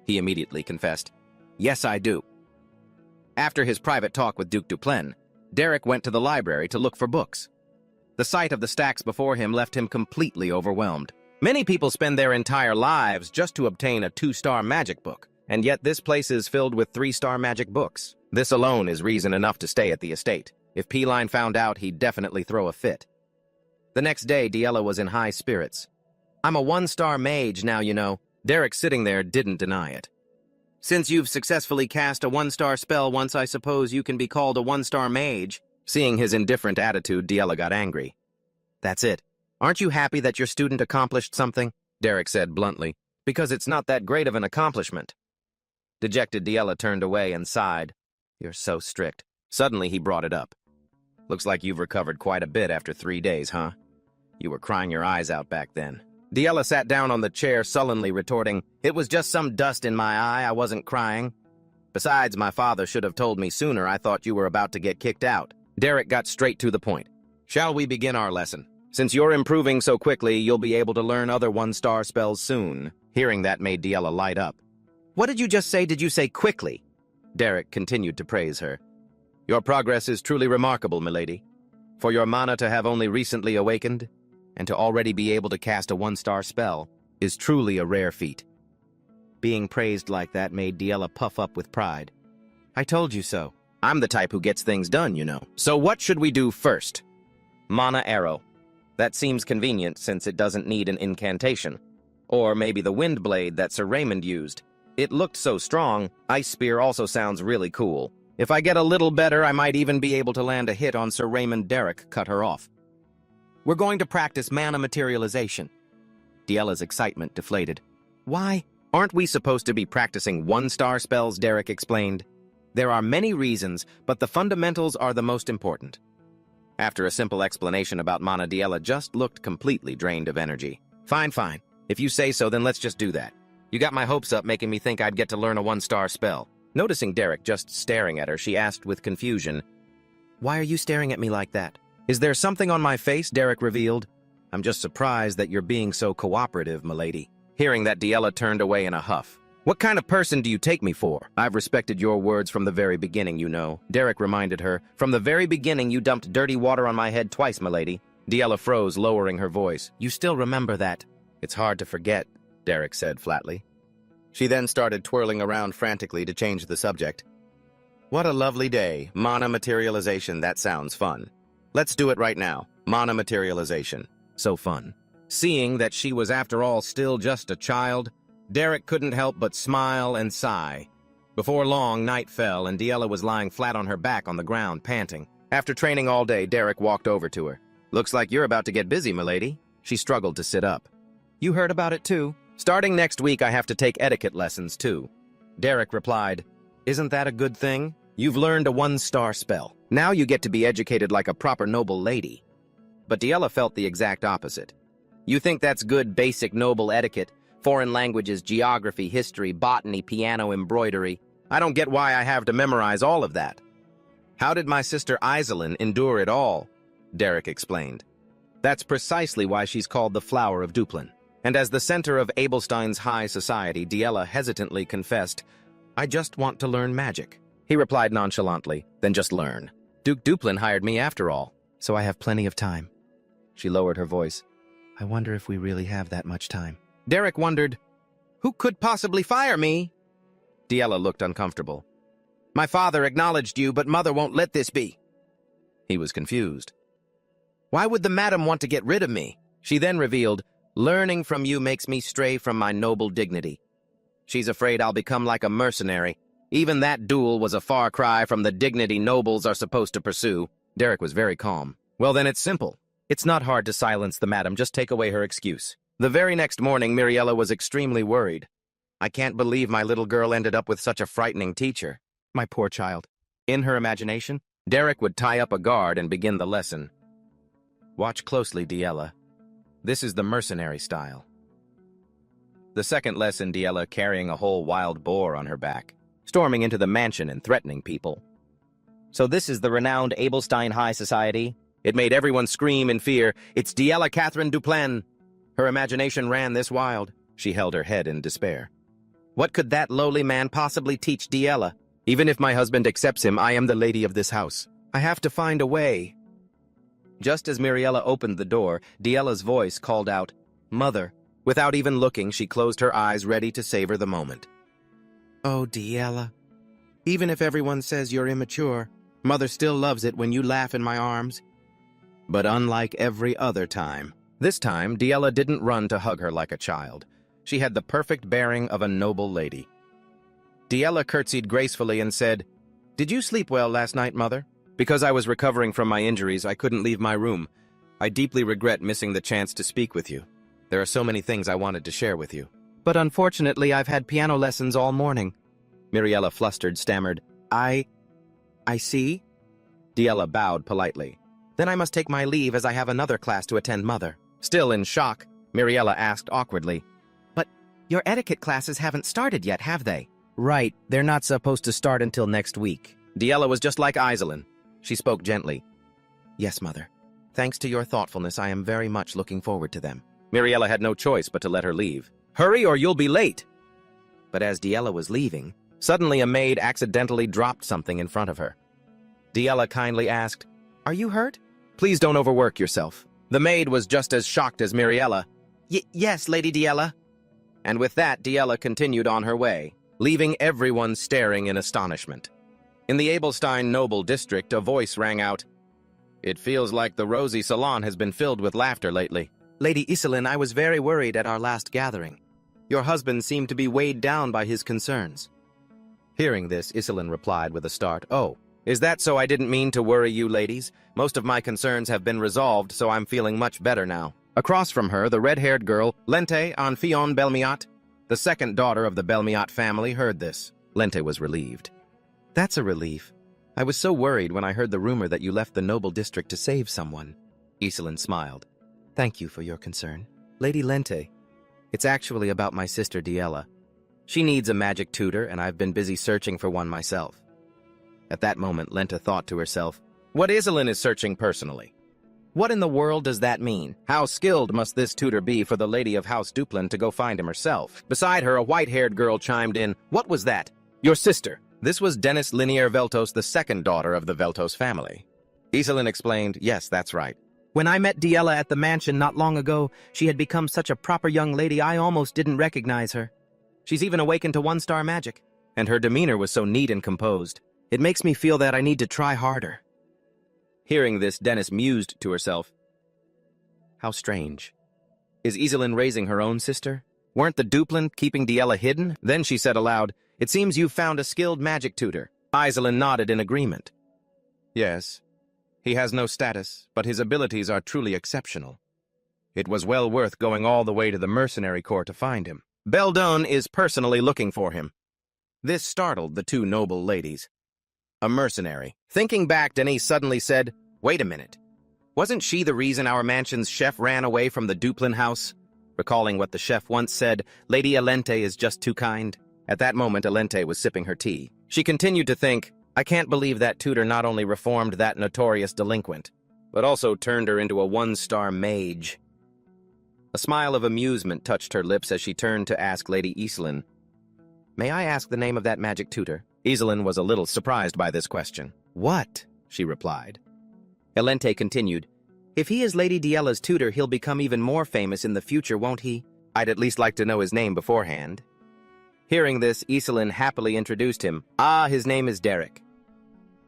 He immediately confessed. Yes, I do. After his private talk with Duke Duplin, Derek went to the library to look for books. The sight of the stacks before him left him completely overwhelmed. Many people spend their entire lives just to obtain a 2-star magic book, and yet this place is filled with 3-star magic books. This alone is reason enough to stay at the estate. If P-Line found out, he'd definitely throw a fit. The next day, Yahello was in high spirits. I'm a 1-star mage now, you know. Derek, sitting there, didn't deny it. Since you've successfully cast a 1-star spell once, I suppose you can be called a 1-star mage. Seeing his indifferent attitude, Yahello got angry. That's it. Aren't you happy that your student accomplished something? Derek said bluntly. Because it's not that great of an accomplishment. Dejected, Yahello turned away and sighed. You're so strict. Suddenly, he brought it up. Looks like you've recovered quite a bit after 3 days, huh? You were crying your eyes out back then. Yahello sat down on the chair, sullenly retorting, It was just some dust in my eye, I wasn't crying. Besides, my father should have told me sooner. I thought you were about to get kicked out. Derek got straight to the point. Shall we begin our lesson? Since you're improving so quickly, you'll be able to learn other 1-star spells soon. Hearing that made Yahello light up. What did you just say? Did you say quickly? Derek continued to praise her. Your progress is truly remarkable, milady. For your mana to have only recently awakened, and to already be able to cast a 1-star spell, is truly a rare feat. Being praised like that made Yahello puff up with pride. I told you so. I'm the type who gets things done, you know. So what should we do first? Mana arrow. That seems convenient since it doesn't need an incantation. Or maybe the wind blade that Sir Raymond used. It looked so strong. Ice spear also sounds really cool. If I get a little better, I might even be able to land a hit on Sir Raymond. Derek cut her off. We're going to practice mana materialization. Yahello's excitement deflated. Why? Aren't we supposed to be practicing 1-star spells? Derek explained. There are many reasons, but the fundamentals are the most important. After a simple explanation about Mana, Diella just looked completely drained of energy. Fine, fine. If you say so, then let's just do that. You got my hopes up, making me think I'd get to learn a one-star spell. Noticing Derek just staring at her, she asked with confusion, "Why are you staring at me like that?" "Is there something on my face?" Derek revealed. "I'm just surprised that you're being so cooperative, milady." Hearing that, Diella turned away in a huff. "What kind of person do you take me for? I've respected your words from the very beginning, you know." Derek reminded her, "From the very beginning you dumped dirty water on my head twice, milady." Diella froze, lowering her voice. "You still remember that?" "It's hard to forget," Derek said flatly. She then started twirling around frantically to change the subject. "What a lovely day. Mana materialization, that sounds fun. Let's do it right now. Mana materialization. So fun." Seeing that she was after all still just a child, Derek couldn't help but smile and sigh. Before long, night fell and Diella was lying flat on her back on the ground, panting. After training all day, Derek walked over to her. "Looks like you're about to get busy, milady." She struggled to sit up. "You heard about it too?" "Starting next week, I have to take etiquette lessons too." Derek replied, "Isn't that a good thing? You've learned a one-star spell. Now you get to be educated like a proper noble lady." But Diella felt the exact opposite. "You think that's good basic noble etiquette? Foreign languages, geography, history, botany, piano, embroidery. I don't get why I have to memorize all of that." "How did my sister Iselin endure it all?" Derek explained. "That's precisely why she's called the Flower of Duplin." And as the center of Abelstein's high society, Diella hesitantly confessed, "I just want to learn magic." He replied nonchalantly, "Then just learn. Duke Duplin hired me after all, so I have plenty of time." She lowered her voice. "I wonder if we really have that much time." Derek wondered, "Who could possibly fire me?" Diella looked uncomfortable. "My father acknowledged you, but Mother won't let this be." He was confused. "Why would the madam want to get rid of me?" She then revealed, "Learning from you makes me stray from my noble dignity." She's afraid I'll become like a mercenary. Even that duel was a far cry from the dignity nobles are supposed to pursue. Derek was very calm. "Well, then it's simple. It's not hard to silence the madam, just take away her excuse." The very next morning, Miriella was extremely worried. "I can't believe my little girl ended up with such a frightening teacher. My poor child." In her imagination, Derek would tie up a guard and begin the lesson. "Watch closely, Diella. This is the mercenary style." The second lesson, Diella carrying a whole wild boar on her back, storming into the mansion and threatening people. "So this is the renowned Abelstein High Society?" It made everyone scream in fear. "It's Diella Catherine Duplain." Her imagination ran this wild. She held her head in despair. "What could that lowly man possibly teach Diella? Even if my husband accepts him, I am the lady of this house. I have to find a way." Just as Miriella opened the door, Diella's voice called out, "Mother." Without even looking, she closed her eyes, ready to savor the moment. "Oh, Diella. Even if everyone says you're immature, Mother still loves it when you laugh in my arms." But unlike every other time, this time Diella didn't run to hug her like a child. She had the perfect bearing of a noble lady. Diella curtsied gracefully and said, "Did you sleep well last night, Mother? Because I was recovering from my injuries, I couldn't leave my room. I deeply regret missing the chance to speak with you. There are so many things I wanted to share with you. But unfortunately, I've had piano lessons all morning." Miriella, flustered, stammered, I see." Diella bowed politely. "Then I must take my leave as I have another class to attend, Mother." Still in shock, Miriella asked awkwardly, "But your etiquette classes haven't started yet, have they?" "Right, they're not supposed to start until next week." Diella was just like Iselin. She spoke gently. "Yes, Mother. Thanks to your thoughtfulness, I am very much looking forward to them." Miriella had no choice but to let her leave. "Hurry or you'll be late!" But as Diella was leaving, suddenly a maid accidentally dropped something in front of her. Diella kindly asked, "Are you hurt?" "Please don't overwork yourself." The maid was just as shocked as Miriella. Yes, Lady Diella." And with that, Diella continued on her way, leaving everyone staring in astonishment. In the Abelstein Noble District, a voice rang out, "It feels like the Rosy Salon has been filled with laughter lately." "Lady Iselin, I was very worried at our last gathering. Your husband seemed to be weighed down by his concerns." Hearing this, Iselin replied with a start, "Oh, is that so? I didn't mean to worry you, ladies. Most of my concerns have been resolved, so I'm feeling much better now." Across from her, the red-haired girl, Lente Anfion Belmiot, the second daughter of the Belmiot family, heard this. Lente was relieved. That's a relief. I was so worried when I heard the rumor that you left the noble district to save someone. Iselin smiled. Thank you for your concern. Lady Lente, it's actually about my sister Diella. She needs a magic tutor, and I've been busy searching for one myself. At that moment, Lenta thought to herself, what Iselin is searching personally? What in the world does that mean? How skilled must this tutor be for the lady of House Duplin to go find him herself? Beside her, a white-haired girl chimed in, what was that? Your sister. This was Dennis Linear Veltos, the second daughter of the Veltos family. Iselin explained, yes, that's right. When I met Diella at the mansion not long ago, she had become such a proper young lady I almost didn't recognize her. She's even awakened to one-star magic, and her demeanor was so neat and composed. It makes me feel that I need to try harder. Hearing this, Dennis mused to herself. How strange. Is Iselin raising her own sister? Weren't the Duplin keeping Diella hidden? Then she said aloud, it seems you've found a skilled magic tutor. Iselin nodded in agreement. Yes. He has no status, but his abilities are truly exceptional. It was well worth going all the way to the mercenary corps to find him. Beldone is personally looking for him. This startled the two noble ladies. A mercenary. Thinking back, Denise suddenly said, wait a minute. Wasn't she the reason our mansion's chef ran away from the Duplin house? Recalling what the chef once said, Lady Alente is just too kind. At that moment, Alente was sipping her tea. She continued to think, I can't believe that tutor not only reformed that notorious delinquent, but also turned her into a one-star mage. A smile of amusement touched her lips as she turned to ask Lady Iselin, may I ask the name of that magic tutor? Iselin was a little surprised by this question. What? She replied. Alente continued, if he is Lady Diella's tutor, he'll become even more famous in the future, won't he? I'd at least like to know his name beforehand. Hearing this, Iselin happily introduced him. Ah, his name is Derek.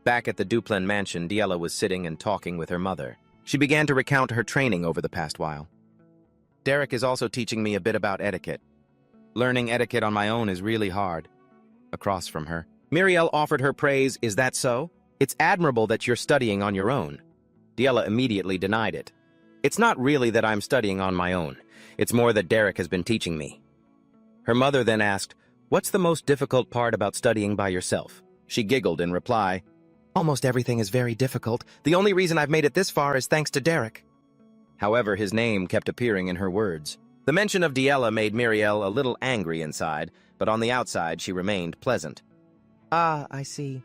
Back at the Duplin mansion, Diella was sitting and talking with her mother. She began to recount her training over the past while. Derek is also teaching me a bit about etiquette. Learning etiquette on my own is really hard. Across from her, Muriel offered her praise. Is that so? It's admirable that you're studying on your own. Diella immediately denied it. It's not really that I'm studying on my own. It's more that Derek has been teaching me. Her mother then asked, what's the most difficult part about studying by yourself? She giggled in reply, almost everything is very difficult. The only reason I've made it this far is thanks to Derek. However, his name kept appearing in her words. The mention of Diella made Muriel a little angry inside, but on the outside she remained pleasant. Ah, I see.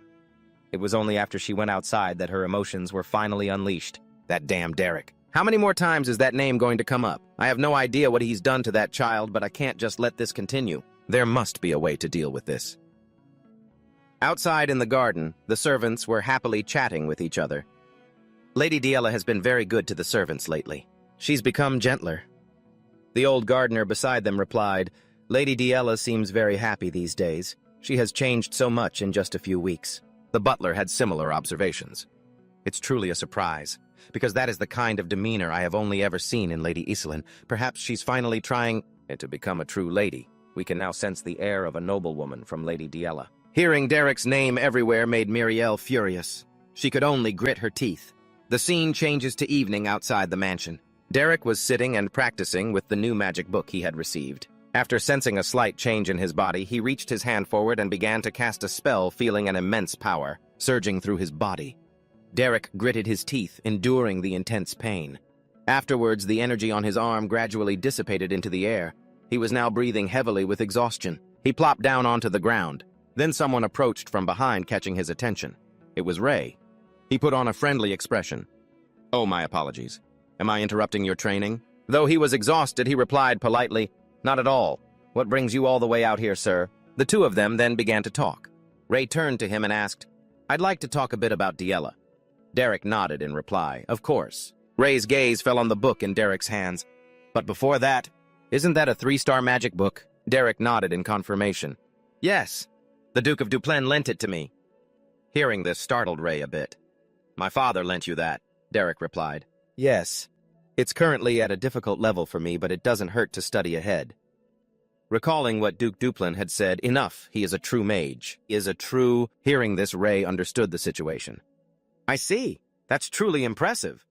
It was only after she went outside that her emotions were finally unleashed. That damn Derek. How many more times is that name going to come up? I have no idea what he's done to that child, but I can't just let this continue. There must be a way to deal with this. Outside in the garden, the servants were happily chatting with each other. Lady Diella has been very good to the servants lately. She's become gentler. The old gardener beside them replied, Lady Diella seems very happy these days. She has changed so much in just a few weeks. The butler had similar observations. It's truly a surprise, because that is the kind of demeanor I have only ever seen in Lady Iselin. Perhaps she's finally trying to become a true lady. We can now sense the air of a noblewoman from Lady Diella. Hearing Derek's name everywhere made Muriel furious. She could only grit her teeth. The scene changes to evening outside the mansion. Derek was sitting and practicing with the new magic book he had received. After sensing a slight change in his body, he reached his hand forward and began to cast a spell, feeling an immense power surging through his body. Derek gritted his teeth, enduring the intense pain. Afterwards, the energy on his arm gradually dissipated into the air. He was now breathing heavily with exhaustion. He plopped down onto the ground. Then someone approached from behind, catching his attention. It was Ray. He put on a friendly expression. Oh, my apologies. Am I interrupting your training? Though he was exhausted, he replied politely, Not at all. What brings you all the way out here, sir? The two of them then began to talk. Ray turned to him and asked, I'd like to talk a bit about Diella. Derek nodded in reply, Of course. Ray's gaze fell on the book in Derek's hands. But before that, isn't that a 3-star magic book? Derek nodded in confirmation. Yes. The Duke of Duplin lent it to me. Hearing this startled Ray a bit. My father lent you that, Derek replied. Yes. It's currently at a difficult level for me, but it doesn't hurt to study ahead. Recalling what Duke Duplin had said, enough, he is a true mage. He is a true... Hearing this, Ray understood the situation. I see. That's truly impressive.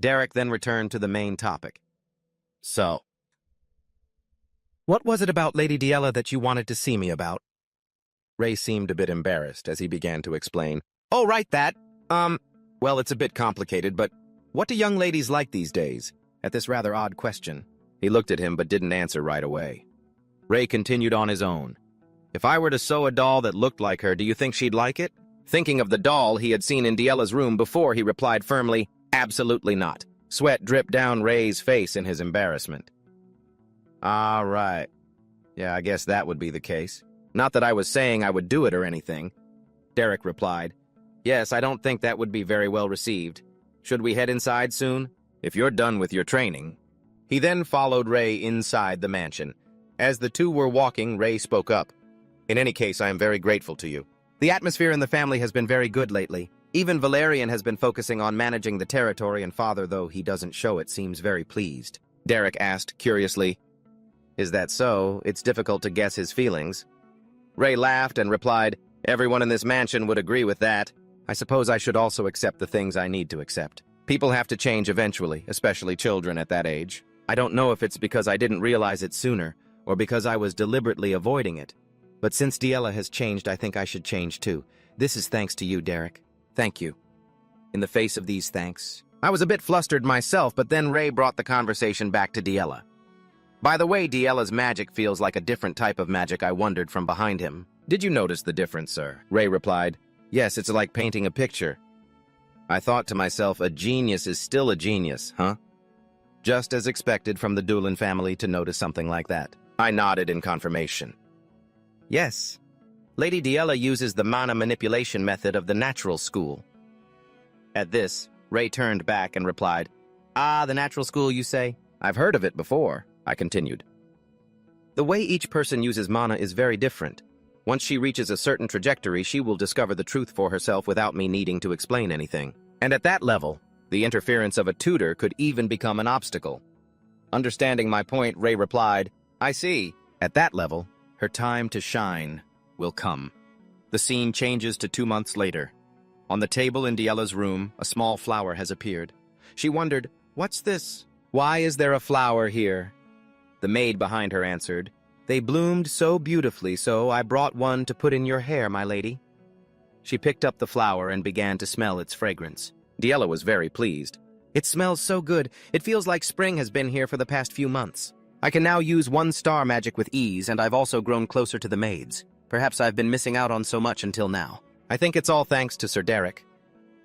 Derek then returned to the main topic. So, what was it about Lady Diella that you wanted to see me about? Ray seemed a bit embarrassed as he began to explain. Oh, right, that. Well, it's a bit complicated, but what do young ladies like these days? At this rather odd question, he looked at him but didn't answer right away. Ray continued on his own. If I were to sew a doll that looked like her, do you think she'd like it? Thinking of the doll he had seen in Diella's room before, he replied firmly, absolutely not. Sweat dripped down Ray's face in his embarrassment. Ah, right. Yeah, I guess that would be the case. Not that I was saying I would do it or anything. Derek replied. Yes, I don't think that would be very well received. Should we head inside soon? If you're done with your training. He then followed Ray inside the mansion. As the two were walking, Ray spoke up. In any case, I am very grateful to you. The atmosphere in the family has been very good lately. Even Valerian has been focusing on managing the territory, and father, though he doesn't show it, seems very pleased. Derek asked curiously. Is that so? It's difficult to guess his feelings. Ray laughed and replied, everyone in this mansion would agree with that. I suppose I should also accept the things I need to accept. People have to change eventually, especially children at that age. I don't know if it's because I didn't realize it sooner, or because I was deliberately avoiding it. But since Diella has changed, I think I should change too. This is thanks to you, Derek. Thank you. In the face of these thanks, I was a bit flustered myself, but then Ray brought the conversation back to Diella. By the way, Diella's magic feels like a different type of magic, I wondered from behind him. Did you notice the difference, sir? Ray replied. Yes, it's like painting a picture. I thought to myself, a genius is still a genius, huh? Just as expected from the Doolin family to notice something like that. I nodded in confirmation. Yes. Lady Diella uses the mana manipulation method of the natural school. At this, Ray turned back and replied, Ah, the natural school, you say? I've heard of it before, I continued. The way each person uses mana is very different. Once she reaches a certain trajectory, she will discover the truth for herself without me needing to explain anything. And at that level, the interference of a tutor could even become an obstacle. Understanding my point, Ray replied, I see. At that level, her time to shine will come. The scene changes to 2 months later. On the table in Diella's room, a small flower has appeared. She wondered, what's this? Why is there a flower here? The maid behind her answered, They bloomed so beautifully, so I brought one to put in your hair, my lady. She picked up the flower and began to smell its fragrance. Diella was very pleased. It smells so good. It feels like spring has been here for the past few months. I can now use 1-star magic with ease, and I've also grown closer to the maids. Perhaps I've been missing out on so much until now. I think it's all thanks to Sir Derek.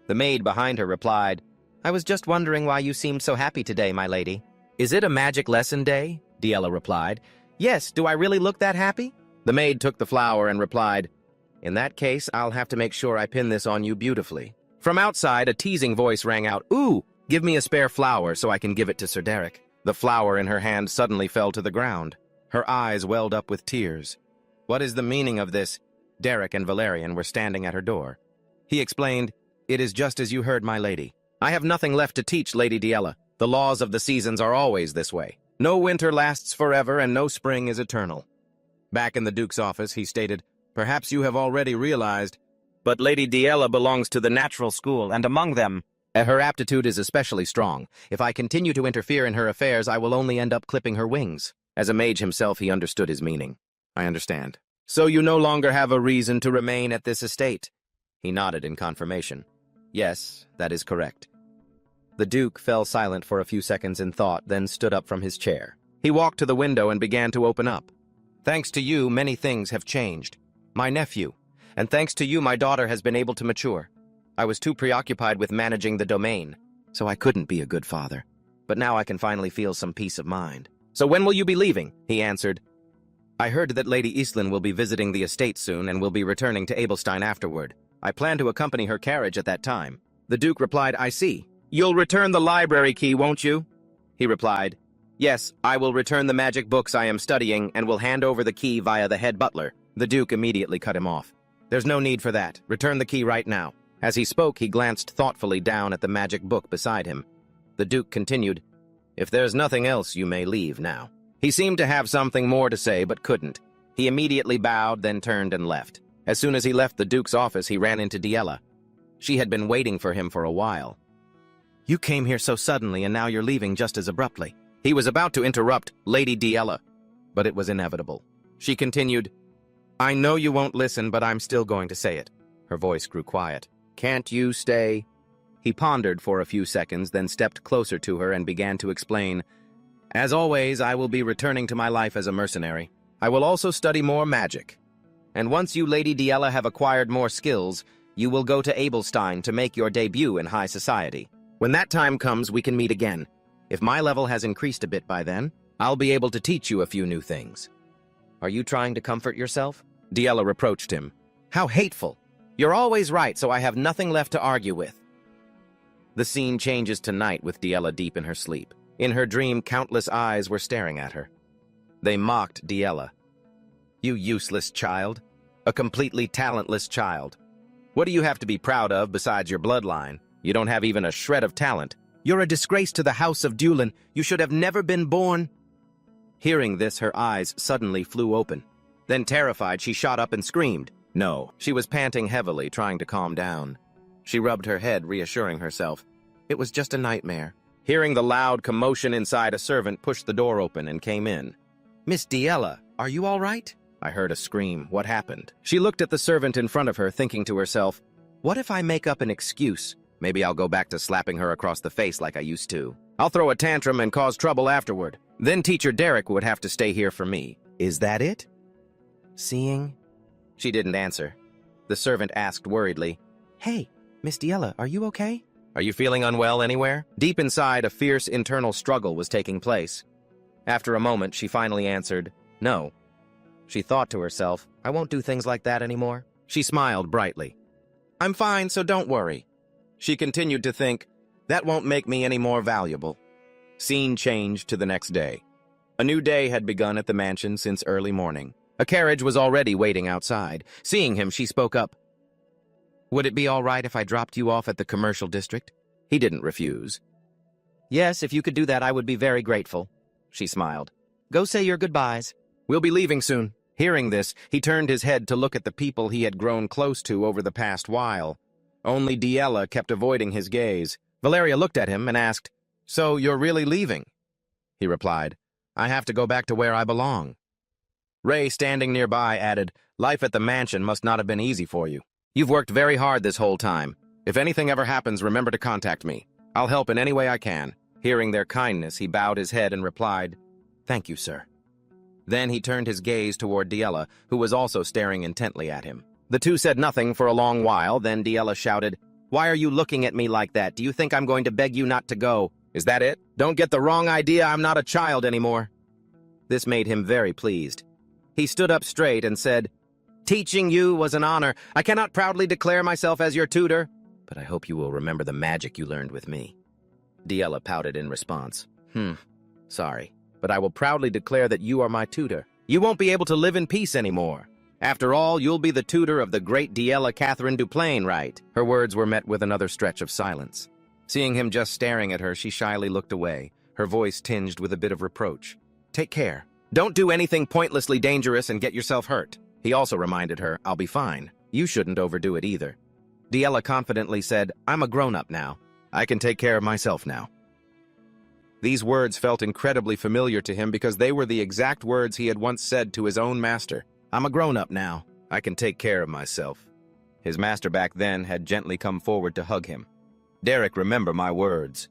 The maid behind her replied, I was just wondering why you seemed so happy today, my lady. Is it a magic lesson day? Diella replied. Yes, do I really look that happy? The maid took the flower and replied, In that case, I'll have to make sure I pin this on you beautifully. From outside, a teasing voice rang out, Ooh, give me a spare flower so I can give it to Sir Derek. The flower in her hand suddenly fell to the ground. Her eyes welled up with tears. What is the meaning of this? Derek and Valerian were standing at her door. He explained, It is just as you heard, my lady. I have nothing left to teach Lady Diella. The laws of the seasons are always this way. No winter lasts forever and no spring is eternal. Back in the Duke's office, he stated, Perhaps you have already realized, but Lady Diella belongs to the natural school, and among them, her aptitude is especially strong. If I continue to interfere in her affairs, I will only end up clipping her wings. As a mage himself, he understood his meaning. I understand. So you no longer have a reason to remain at this estate? He nodded in confirmation. Yes, that is correct. The Duke fell silent for a few seconds in thought, then stood up from his chair. He walked to the window and began to open up. Thanks to you, many things have changed. My nephew, and thanks to you, my daughter has been able to mature. I was too preoccupied with managing the domain, so I couldn't be a good father. But now I can finally feel some peace of mind. So when will you be leaving? He answered. I heard that Lady Eastlyn will be visiting the estate soon and will be returning to Abelstein afterward. I plan to accompany her carriage at that time. The Duke replied, I see. You'll return the library key, won't you? He replied, Yes, I will return the magic books I am studying and will hand over the key via the head butler. The Duke immediately cut him off. There's no need for that. Return the key right now. As he spoke, he glanced thoughtfully down at the magic book beside him. The Duke continued, If there's nothing else, you may leave now. He seemed to have something more to say, but couldn't. He immediately bowed, then turned and left. As soon as he left the Duke's office, he ran into Diella. She had been waiting for him for a while. You came here so suddenly, and now you're leaving just as abruptly. He was about to interrupt Lady Diella, but it was inevitable. She continued, I know you won't listen, but I'm still going to say it. Her voice grew quiet. Can't you stay? He pondered for a few seconds, then stepped closer to her and began to explain. As always, I will be returning to my life as a mercenary. I will also study more magic. And once you, Lady Diella, have acquired more skills, you will go to Abelstein to make your debut in high society. When that time comes, we can meet again. If my level has increased a bit by then, I'll be able to teach you a few new things. Are you trying to comfort yourself? Diella reproached him. How hateful! You're always right, so I have nothing left to argue with. The scene changes to night with Diella deep in her sleep. In her dream, countless eyes were staring at her. They mocked Diella. You useless child. A completely talentless child. What do you have to be proud of besides your bloodline? You don't have even a shred of talent. You're a disgrace to the House of Dulin. You should have never been born. Hearing this, her eyes suddenly flew open. Then, terrified, she shot up and screamed. No, she was panting heavily, trying to calm down. She rubbed her head, reassuring herself. It was just a nightmare. Hearing the loud commotion inside, a servant pushed the door open and came in. Miss Diella, are you all right? I heard a scream. What happened? She looked at the servant in front of her, thinking to herself, what if I make up an excuse? Maybe I'll go back to slapping her across the face like I used to. I'll throw a tantrum and cause trouble afterward. Then Teacher Derek would have to stay here for me. Is that it? Seeing? She didn't answer. The servant asked worriedly, Hey, Miss Diella, are you okay? Are you feeling unwell anywhere? Deep inside, a fierce internal struggle was taking place. After a moment, she finally answered, No. She thought to herself, I won't do things like that anymore. She smiled brightly. I'm fine, so don't worry. She continued to think, that won't make me any more valuable. Scene changed to the next day. A new day had begun at the mansion since early morning. A carriage was already waiting outside. Seeing him, she spoke up. Would it be all right if I dropped you off at the commercial district? He didn't refuse. Yes, if you could do that, I would be very grateful. She smiled. Go say your goodbyes. We'll be leaving soon. Hearing this, he turned his head to look at the people he had grown close to over the past while. Only Diella kept avoiding his gaze. Valeria looked at him and asked, So you're really leaving? He replied, I have to go back to where I belong. Ray, standing nearby, added, Life at the mansion must not have been easy for you. You've worked very hard this whole time. If anything ever happens, remember to contact me. I'll help in any way I can. Hearing their kindness, he bowed his head and replied, Thank you, sir. Then he turned his gaze toward Diella, who was also staring intently at him. The two said nothing for a long while, then Diella shouted, Why are you looking at me like that? Do you think I'm going to beg you not to go? Is that it? Don't get the wrong idea, I'm not a child anymore. This made him very pleased. He stood up straight and said, Teaching you was an honor. I cannot proudly declare myself as your tutor, but I hope you will remember the magic you learned with me. Diella pouted in response. Sorry, but I will proudly declare that you are my tutor. You won't be able to live in peace anymore. After all, you'll be the tutor of the great Diella Catherine Duplain, right? Her words were met with another stretch of silence. Seeing him just staring at her, she shyly looked away, her voice tinged with a bit of reproach. Take care. Don't do anything pointlessly dangerous and get yourself hurt. He also reminded her, I'll be fine. You shouldn't overdo it either. Diella confidently said, I'm a grown-up now. I can take care of myself now. These words felt incredibly familiar to him because they were the exact words he had once said to his own master. I'm a grown-up now. I can take care of myself. His master back then had gently come forward to hug him. Derek, remember my words.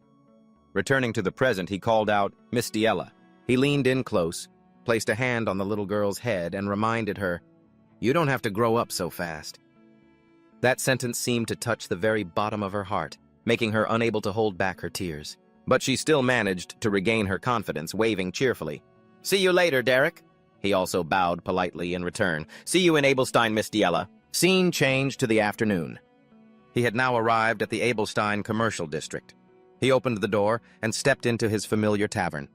Returning to the present, he called out, Miss Diella. He leaned in close, placed a hand on the little girl's head, and reminded her, You don't have to grow up so fast. That sentence seemed to touch the very bottom of her heart, making her unable to hold back her tears. But she still managed to regain her confidence, waving cheerfully. See you later, Derek. He also bowed politely in return. See you in Abelstein, Miss Diella. Scene changed to the afternoon. He had now arrived at the Abelstein commercial district. He opened the door and stepped into his familiar tavern.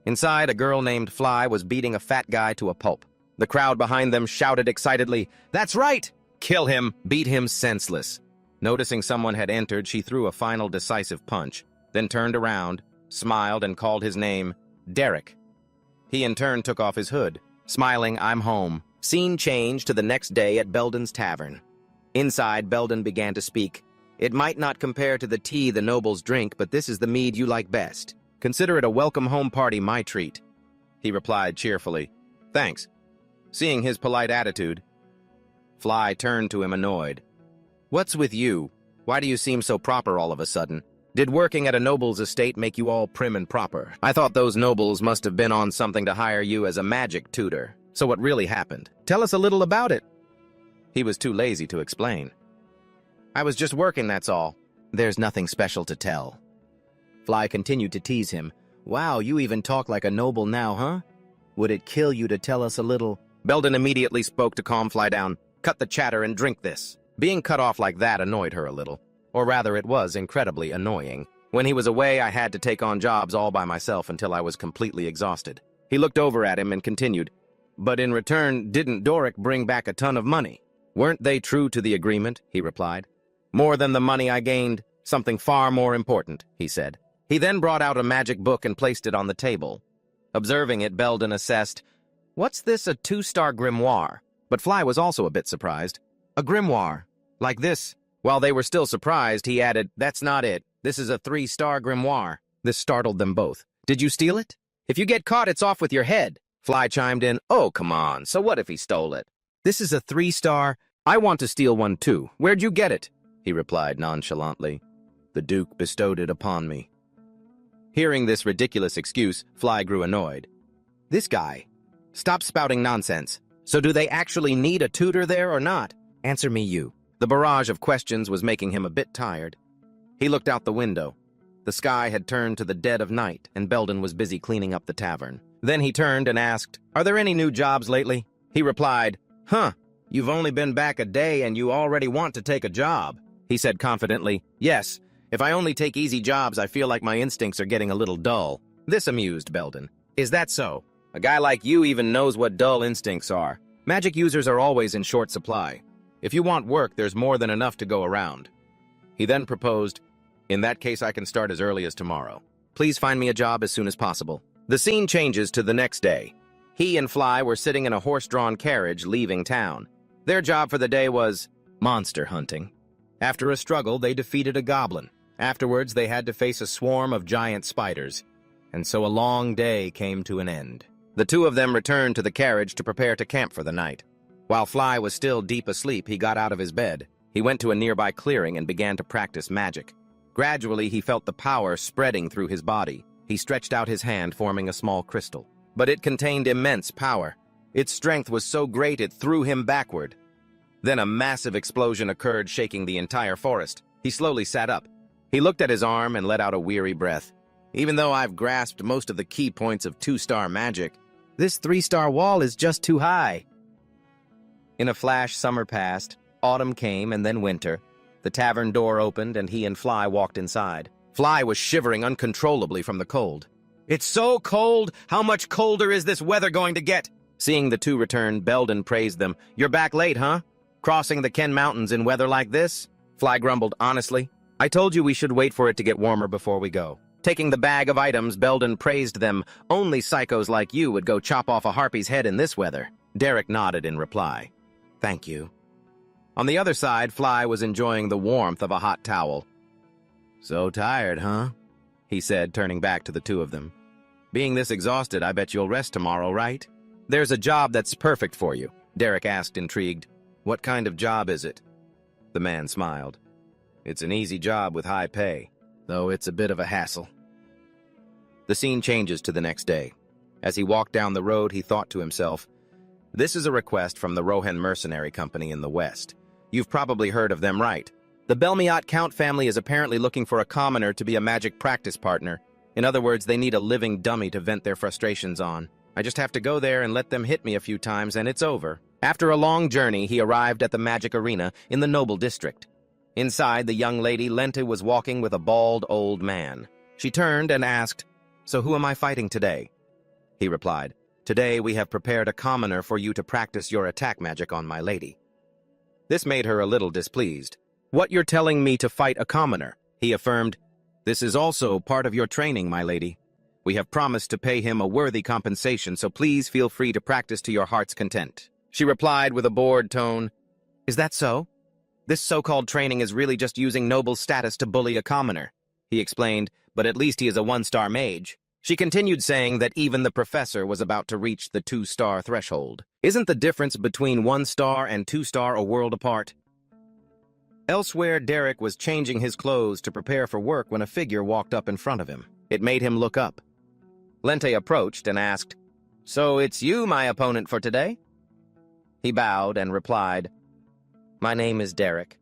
Inside, a girl named Fly was beating a fat guy to a pulp. The crowd behind them shouted excitedly, That's right! Kill him! Beat him senseless. Noticing someone had entered, she threw a final decisive punch, then turned around, smiled, and called his name, Derek. He in turn took off his hood, smiling, I'm home. Scene changed to the next day at Belden's tavern. Inside, Belden began to speak. It might not compare to the tea the nobles drink, but this is the mead you like best. Consider it a welcome home party, my treat. He replied cheerfully, Thanks. Seeing his polite attitude, Fly turned to him annoyed. "What's with you? Why do you seem so proper all of a sudden? Did working at a noble's estate make you all prim and proper? I thought those nobles must have been on something to hire you as a magic tutor. So what really happened? Tell us a little about it." He was too lazy to explain. "I was just working, that's all. There's nothing special to tell." Fly continued to tease him. "Wow, you even talk like a noble now, huh? Would it kill you to tell us a little?" Belden immediately spoke to calm Fly down. "Cut the chatter and drink this." Being cut off like that annoyed her a little. Or rather, it was incredibly annoying. When he was away, I had to take on jobs all by myself until I was completely exhausted. He looked over at him and continued, "But in return, didn't Doric bring back a ton of money?" "Weren't they true to the agreement?" he replied. "More than the money I gained, something far more important," he said. He then brought out a magic book and placed it on the table. Observing it, Belden assessed, "What's this, a 2-star grimoire?" But Fly was also a bit surprised. "A grimoire? Like this?" While they were still surprised, he added, "That's not it. This is a 3-star grimoire." This startled them both. "Did you steal it?" "If you get caught, it's off with your head." Fly chimed in, "Oh, come on. So what if he stole it?" "This is a 3-star. I want to steal one too. Where'd you get it?" he replied nonchalantly. "The Duke bestowed it upon me." Hearing this ridiculous excuse, Fly grew annoyed. "This guy. Stop spouting nonsense. So do they actually need a tutor there or not? Answer me, you." The barrage of questions was making him a bit tired. He looked out the window. The sky had turned to the dead of night, and Belden was busy cleaning up the tavern. Then he turned and asked, "Are there any new jobs lately?" He replied, "Huh, you've only been back a day and you already want to take a job." He said confidently, "Yes, if I only take easy jobs, I feel like my instincts are getting a little dull." This amused Belden. "Is that so? A guy like you even knows what dull instincts are. Magic users are always in short supply. If you want work, there's more than enough to go around." He then proposed, "In that case, I can start as early as tomorrow. Please find me a job as soon as possible." The scene changes to the next day. He and Fly were sitting in a horse-drawn carriage leaving town. Their job for the day was monster hunting. After a struggle, they defeated a goblin. Afterwards, they had to face a swarm of giant spiders. And so a long day came to an end. The two of them returned to the carriage to prepare to camp for the night. While Fly was still deep asleep, he got out of his bed. He went to a nearby clearing and began to practice magic. Gradually, he felt the power spreading through his body. He stretched out his hand, forming a small crystal. But it contained immense power. Its strength was so great it threw him backward. Then a massive explosion occurred, shaking the entire forest. He slowly sat up. He looked at his arm and let out a weary breath. "Even though I've grasped most of the key points of 2-star magic, this 3-star wall is just too high." In a flash, summer passed, autumn came, and then winter. The tavern door opened, and he and Fly walked inside. Fly was shivering uncontrollably from the cold. "It's so cold! How much colder is this weather going to get?" Seeing the two return, Belden praised them. "You're back late, huh? Crossing the Ken Mountains in weather like this?" Fly grumbled honestly. "I told you we should wait for it to get warmer before we go." Taking the bag of items, Belden praised them. "Only psychos like you would go chop off a harpy's head in this weather." Derek nodded in reply. "Thank you." On the other side, Fly was enjoying the warmth of a hot towel. "So tired, huh?" he said, turning back to the two of them. "Being this exhausted, I bet you'll rest tomorrow, right?" "There's a job that's perfect for you," Derek asked, intrigued. "What kind of job is it?" The man smiled. "It's an easy job with high pay, though it's a bit of a hassle." The scene changes to the next day. As he walked down the road, he thought to himself, "This is a request from the Rohan mercenary company in the West. You've probably heard of them, right? The Belmiot Count family is apparently looking for a commoner to be a magic practice partner. In other words, they need a living dummy to vent their frustrations on. I just have to go there and let them hit me a few times and it's over." After a long journey, he arrived at the magic arena in the Noble District. Inside, the young lady Lente was walking with a bald old man. She turned and asked, "So who am I fighting today?" He replied, "Today we have prepared a commoner for you to practice your attack magic on my lady." This made her a little displeased. "What, you're telling me to fight a commoner?" He affirmed, "This is also part of your training, my lady. We have promised to pay him a worthy compensation, so please feel free to practice to your heart's content." She replied with a bored tone, "Is that so? This so-called training is really just using noble status to bully a commoner." He explained, "But at least he is a 1-star mage." She continued saying that even the professor was about to reach the 2-star threshold. Isn't the difference between 1-star and 2-star a world apart? Elsewhere, Derek was changing his clothes to prepare for work when a figure walked up in front of him. It made him look up. Lente approached and asked, "So it's you, my opponent, for today?" He bowed and replied, "My name is Derek."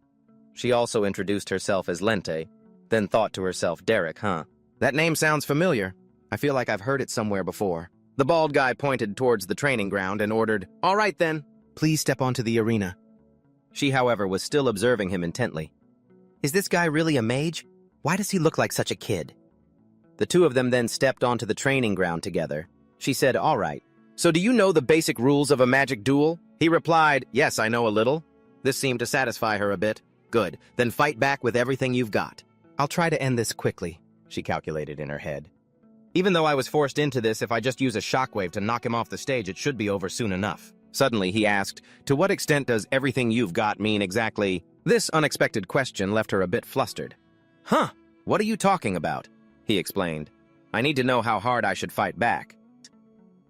She also introduced herself as Lente, then thought to herself, "Derek, huh? That name sounds familiar. I feel like I've heard it somewhere before." The bald guy pointed towards the training ground and ordered, "All right then, please step onto the arena." She, however, was still observing him intently. "Is this guy really a mage? Why does he look like such a kid?" The two of them then stepped onto the training ground together. She said, "All right. So do you know the basic rules of a magic duel?" He replied, "Yes, I know a little." This seemed to satisfy her a bit. "Good, then fight back with everything you've got." "I'll try to end this quickly," she calculated in her head. "Even though I was forced into this, if I just use a shockwave to knock him off the stage, it should be over soon enough." Suddenly, he asked, "To what extent does everything you've got mean exactly?" This unexpected question left her a bit flustered. "Huh, what are you talking about?" He explained. "I need to know how hard I should fight back,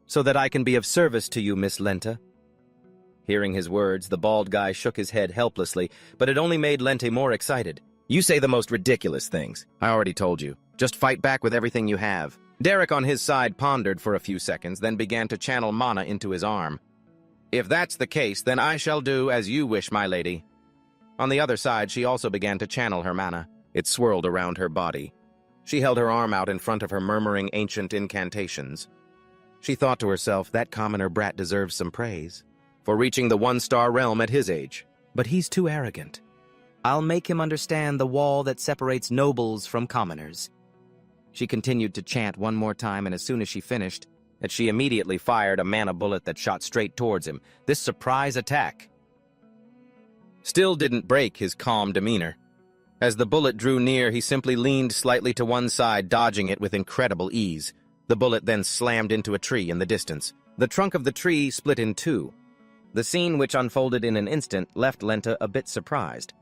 so that I can be of service to you, Miss Lente." Hearing his words, the bald guy shook his head helplessly, but it only made Lente more excited. "You say the most ridiculous things. I already told you. Just fight back with everything you have." Derek on his side pondered for a few seconds, then began to channel mana into his arm. "If that's the case, then I shall do as you wish, my lady." On the other side, she also began to channel her mana. It swirled around her body. She held her arm out in front of her, murmuring ancient incantations. She thought to herself, that commoner brat deserves some praise for reaching the 1-star realm at his age. But he's too arrogant. I'll make him understand the wall that separates nobles from commoners. She continued to chant one more time, and as soon as she finished, she immediately fired a mana bullet that shot straight towards him. This surprise attack still didn't break his calm demeanor. As the bullet drew near, he simply leaned slightly to one side, dodging it with incredible ease. The bullet then slammed into a tree in the distance. The trunk of the tree split in two. The scene, which unfolded in an instant, left Lente a bit surprised.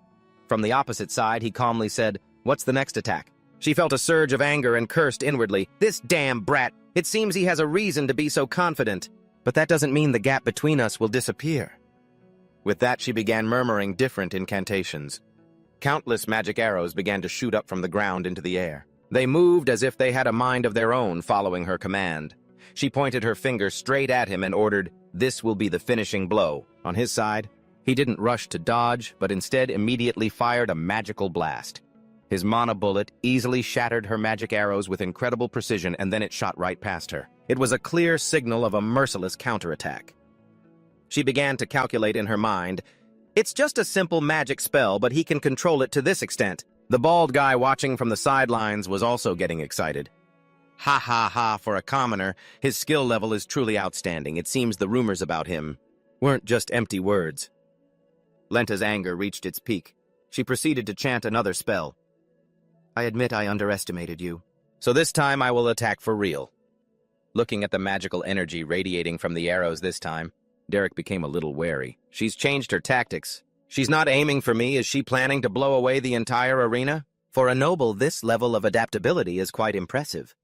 From the opposite side, he calmly said, "What's the next attack?" She felt a surge of anger and cursed inwardly. "This damn brat! It seems he has a reason to be so confident. But that doesn't mean the gap between us will disappear." With that, she began murmuring different incantations. Countless magic arrows began to shoot up from the ground into the air. They moved as if they had a mind of their own, following her command. She pointed her finger straight at him and ordered, "This will be the finishing blow." On his side, he didn't rush to dodge, but instead immediately fired a magical blast. His mana bullet easily shattered her magic arrows with incredible precision, and then it shot right past her. It was a clear signal of a merciless counterattack. She began to calculate in her mind, "It's just a simple magic spell, but he can control it to this extent." The bald guy watching from the sidelines was also getting excited. "Ha ha ha, for a commoner, his skill level is truly outstanding. It seems the rumors about him weren't just empty words." Lente's anger reached its peak. She proceeded to chant another spell. "I admit I underestimated you. So this time I will attack for real." Looking at the magical energy radiating from the arrows this time, Derek became a little wary. She's changed her tactics. She's not aiming for me. Is she planning to blow away the entire arena? For a noble, this level of adaptability is quite impressive.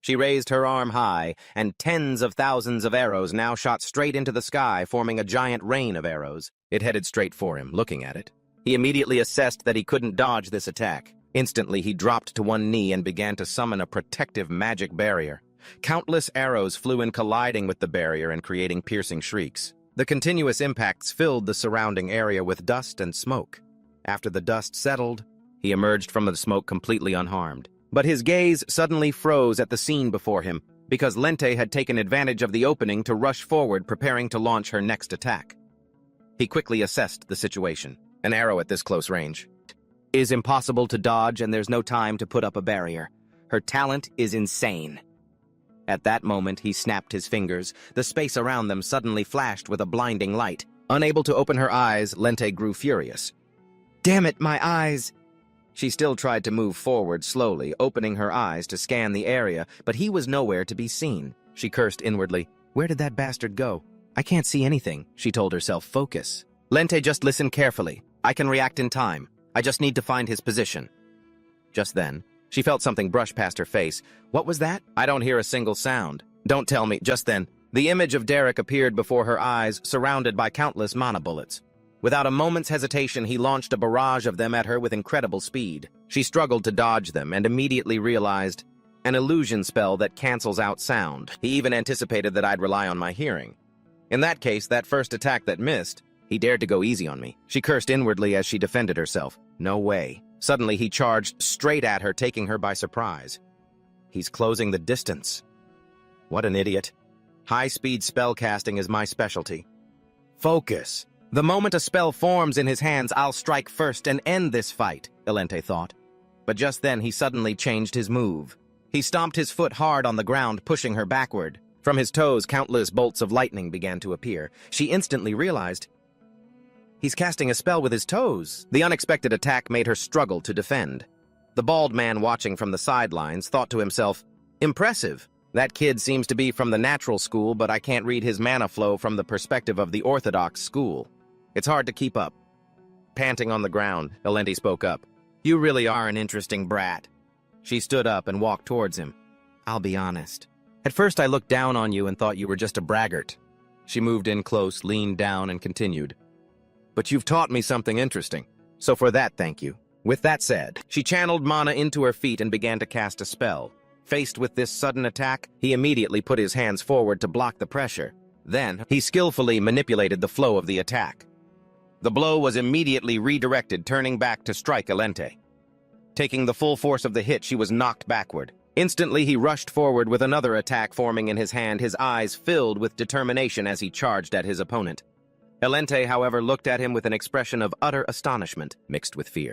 She raised her arm high, and tens of thousands of arrows now shot straight into the sky, forming a giant rain of arrows. It headed straight for him. Looking at it, he immediately assessed that he couldn't dodge this attack. Instantly, he dropped to one knee and began to summon a protective magic barrier. Countless arrows flew in, colliding with the barrier and creating piercing shrieks. The continuous impacts filled the surrounding area with dust and smoke. After the dust settled, he emerged from the smoke completely unharmed. But his gaze suddenly froze at the scene before him, because Lente had taken advantage of the opening to rush forward, preparing to launch her next attack. He quickly assessed the situation. An arrow at this close range is impossible to dodge, and there's no time to put up a barrier. Her talent is insane. At that moment, he snapped his fingers. The space around them suddenly flashed with a blinding light. Unable to open her eyes, Lente grew furious. "Damn it, my eyes!" She still tried to move forward slowly, opening her eyes to scan the area, but he was nowhere to be seen. She cursed inwardly. "Where did that bastard go? I can't see anything," she told herself. "Focus. Lente, just listen carefully. I can react in time. I just need to find his position." Just then, she felt something brush past her face. "What was that? I don't hear a single sound." "Don't tell me." Just then, The image of Derek appeared before her eyes, surrounded by countless mana bullets. Without a moment's hesitation, he launched a barrage of them at her with incredible speed. She struggled to dodge them and immediately realized an illusion spell that cancels out sound. He even anticipated that I'd rely on my hearing. In that case, that first attack that missed, he dared to go easy on me. She cursed inwardly as she defended herself. No way. Suddenly, he charged straight at her, taking her by surprise. He's closing the distance. What an idiot. High-speed spellcasting is my specialty. Focus. The moment a spell forms in his hands, I'll strike first and end this fight, Elente thought. But just then, he suddenly changed his move. He stomped his foot hard on the ground, pushing her backward. From his toes, countless bolts of lightning began to appear. She instantly realized he's casting a spell with his toes. The unexpected attack made her struggle to defend. The bald man watching from the sidelines thought to himself, impressive. That kid seems to be from the natural school, but I can't read his mana flow from the perspective of the orthodox school. It's hard to keep up. Panting on the ground, Elente spoke up. You really are an interesting brat. She stood up and walked towards him. I'll be honest. At first I looked down on you and thought you were just a braggart. She moved in close, leaned down, and continued. But you've taught me something interesting. So for that, thank you. With that said, she channeled mana into her feet and began to cast a spell. Faced with this sudden attack, he immediately put his hands forward to block the pressure. Then, he skillfully manipulated the flow of the attack. The blow was immediately redirected, turning back to strike Elente. Taking the full force of the hit, she was knocked backward. Instantly, he rushed forward with another attack forming in his hand, his eyes filled with determination as he charged at his opponent. Elente, however, looked at him with an expression of utter astonishment, mixed with fear.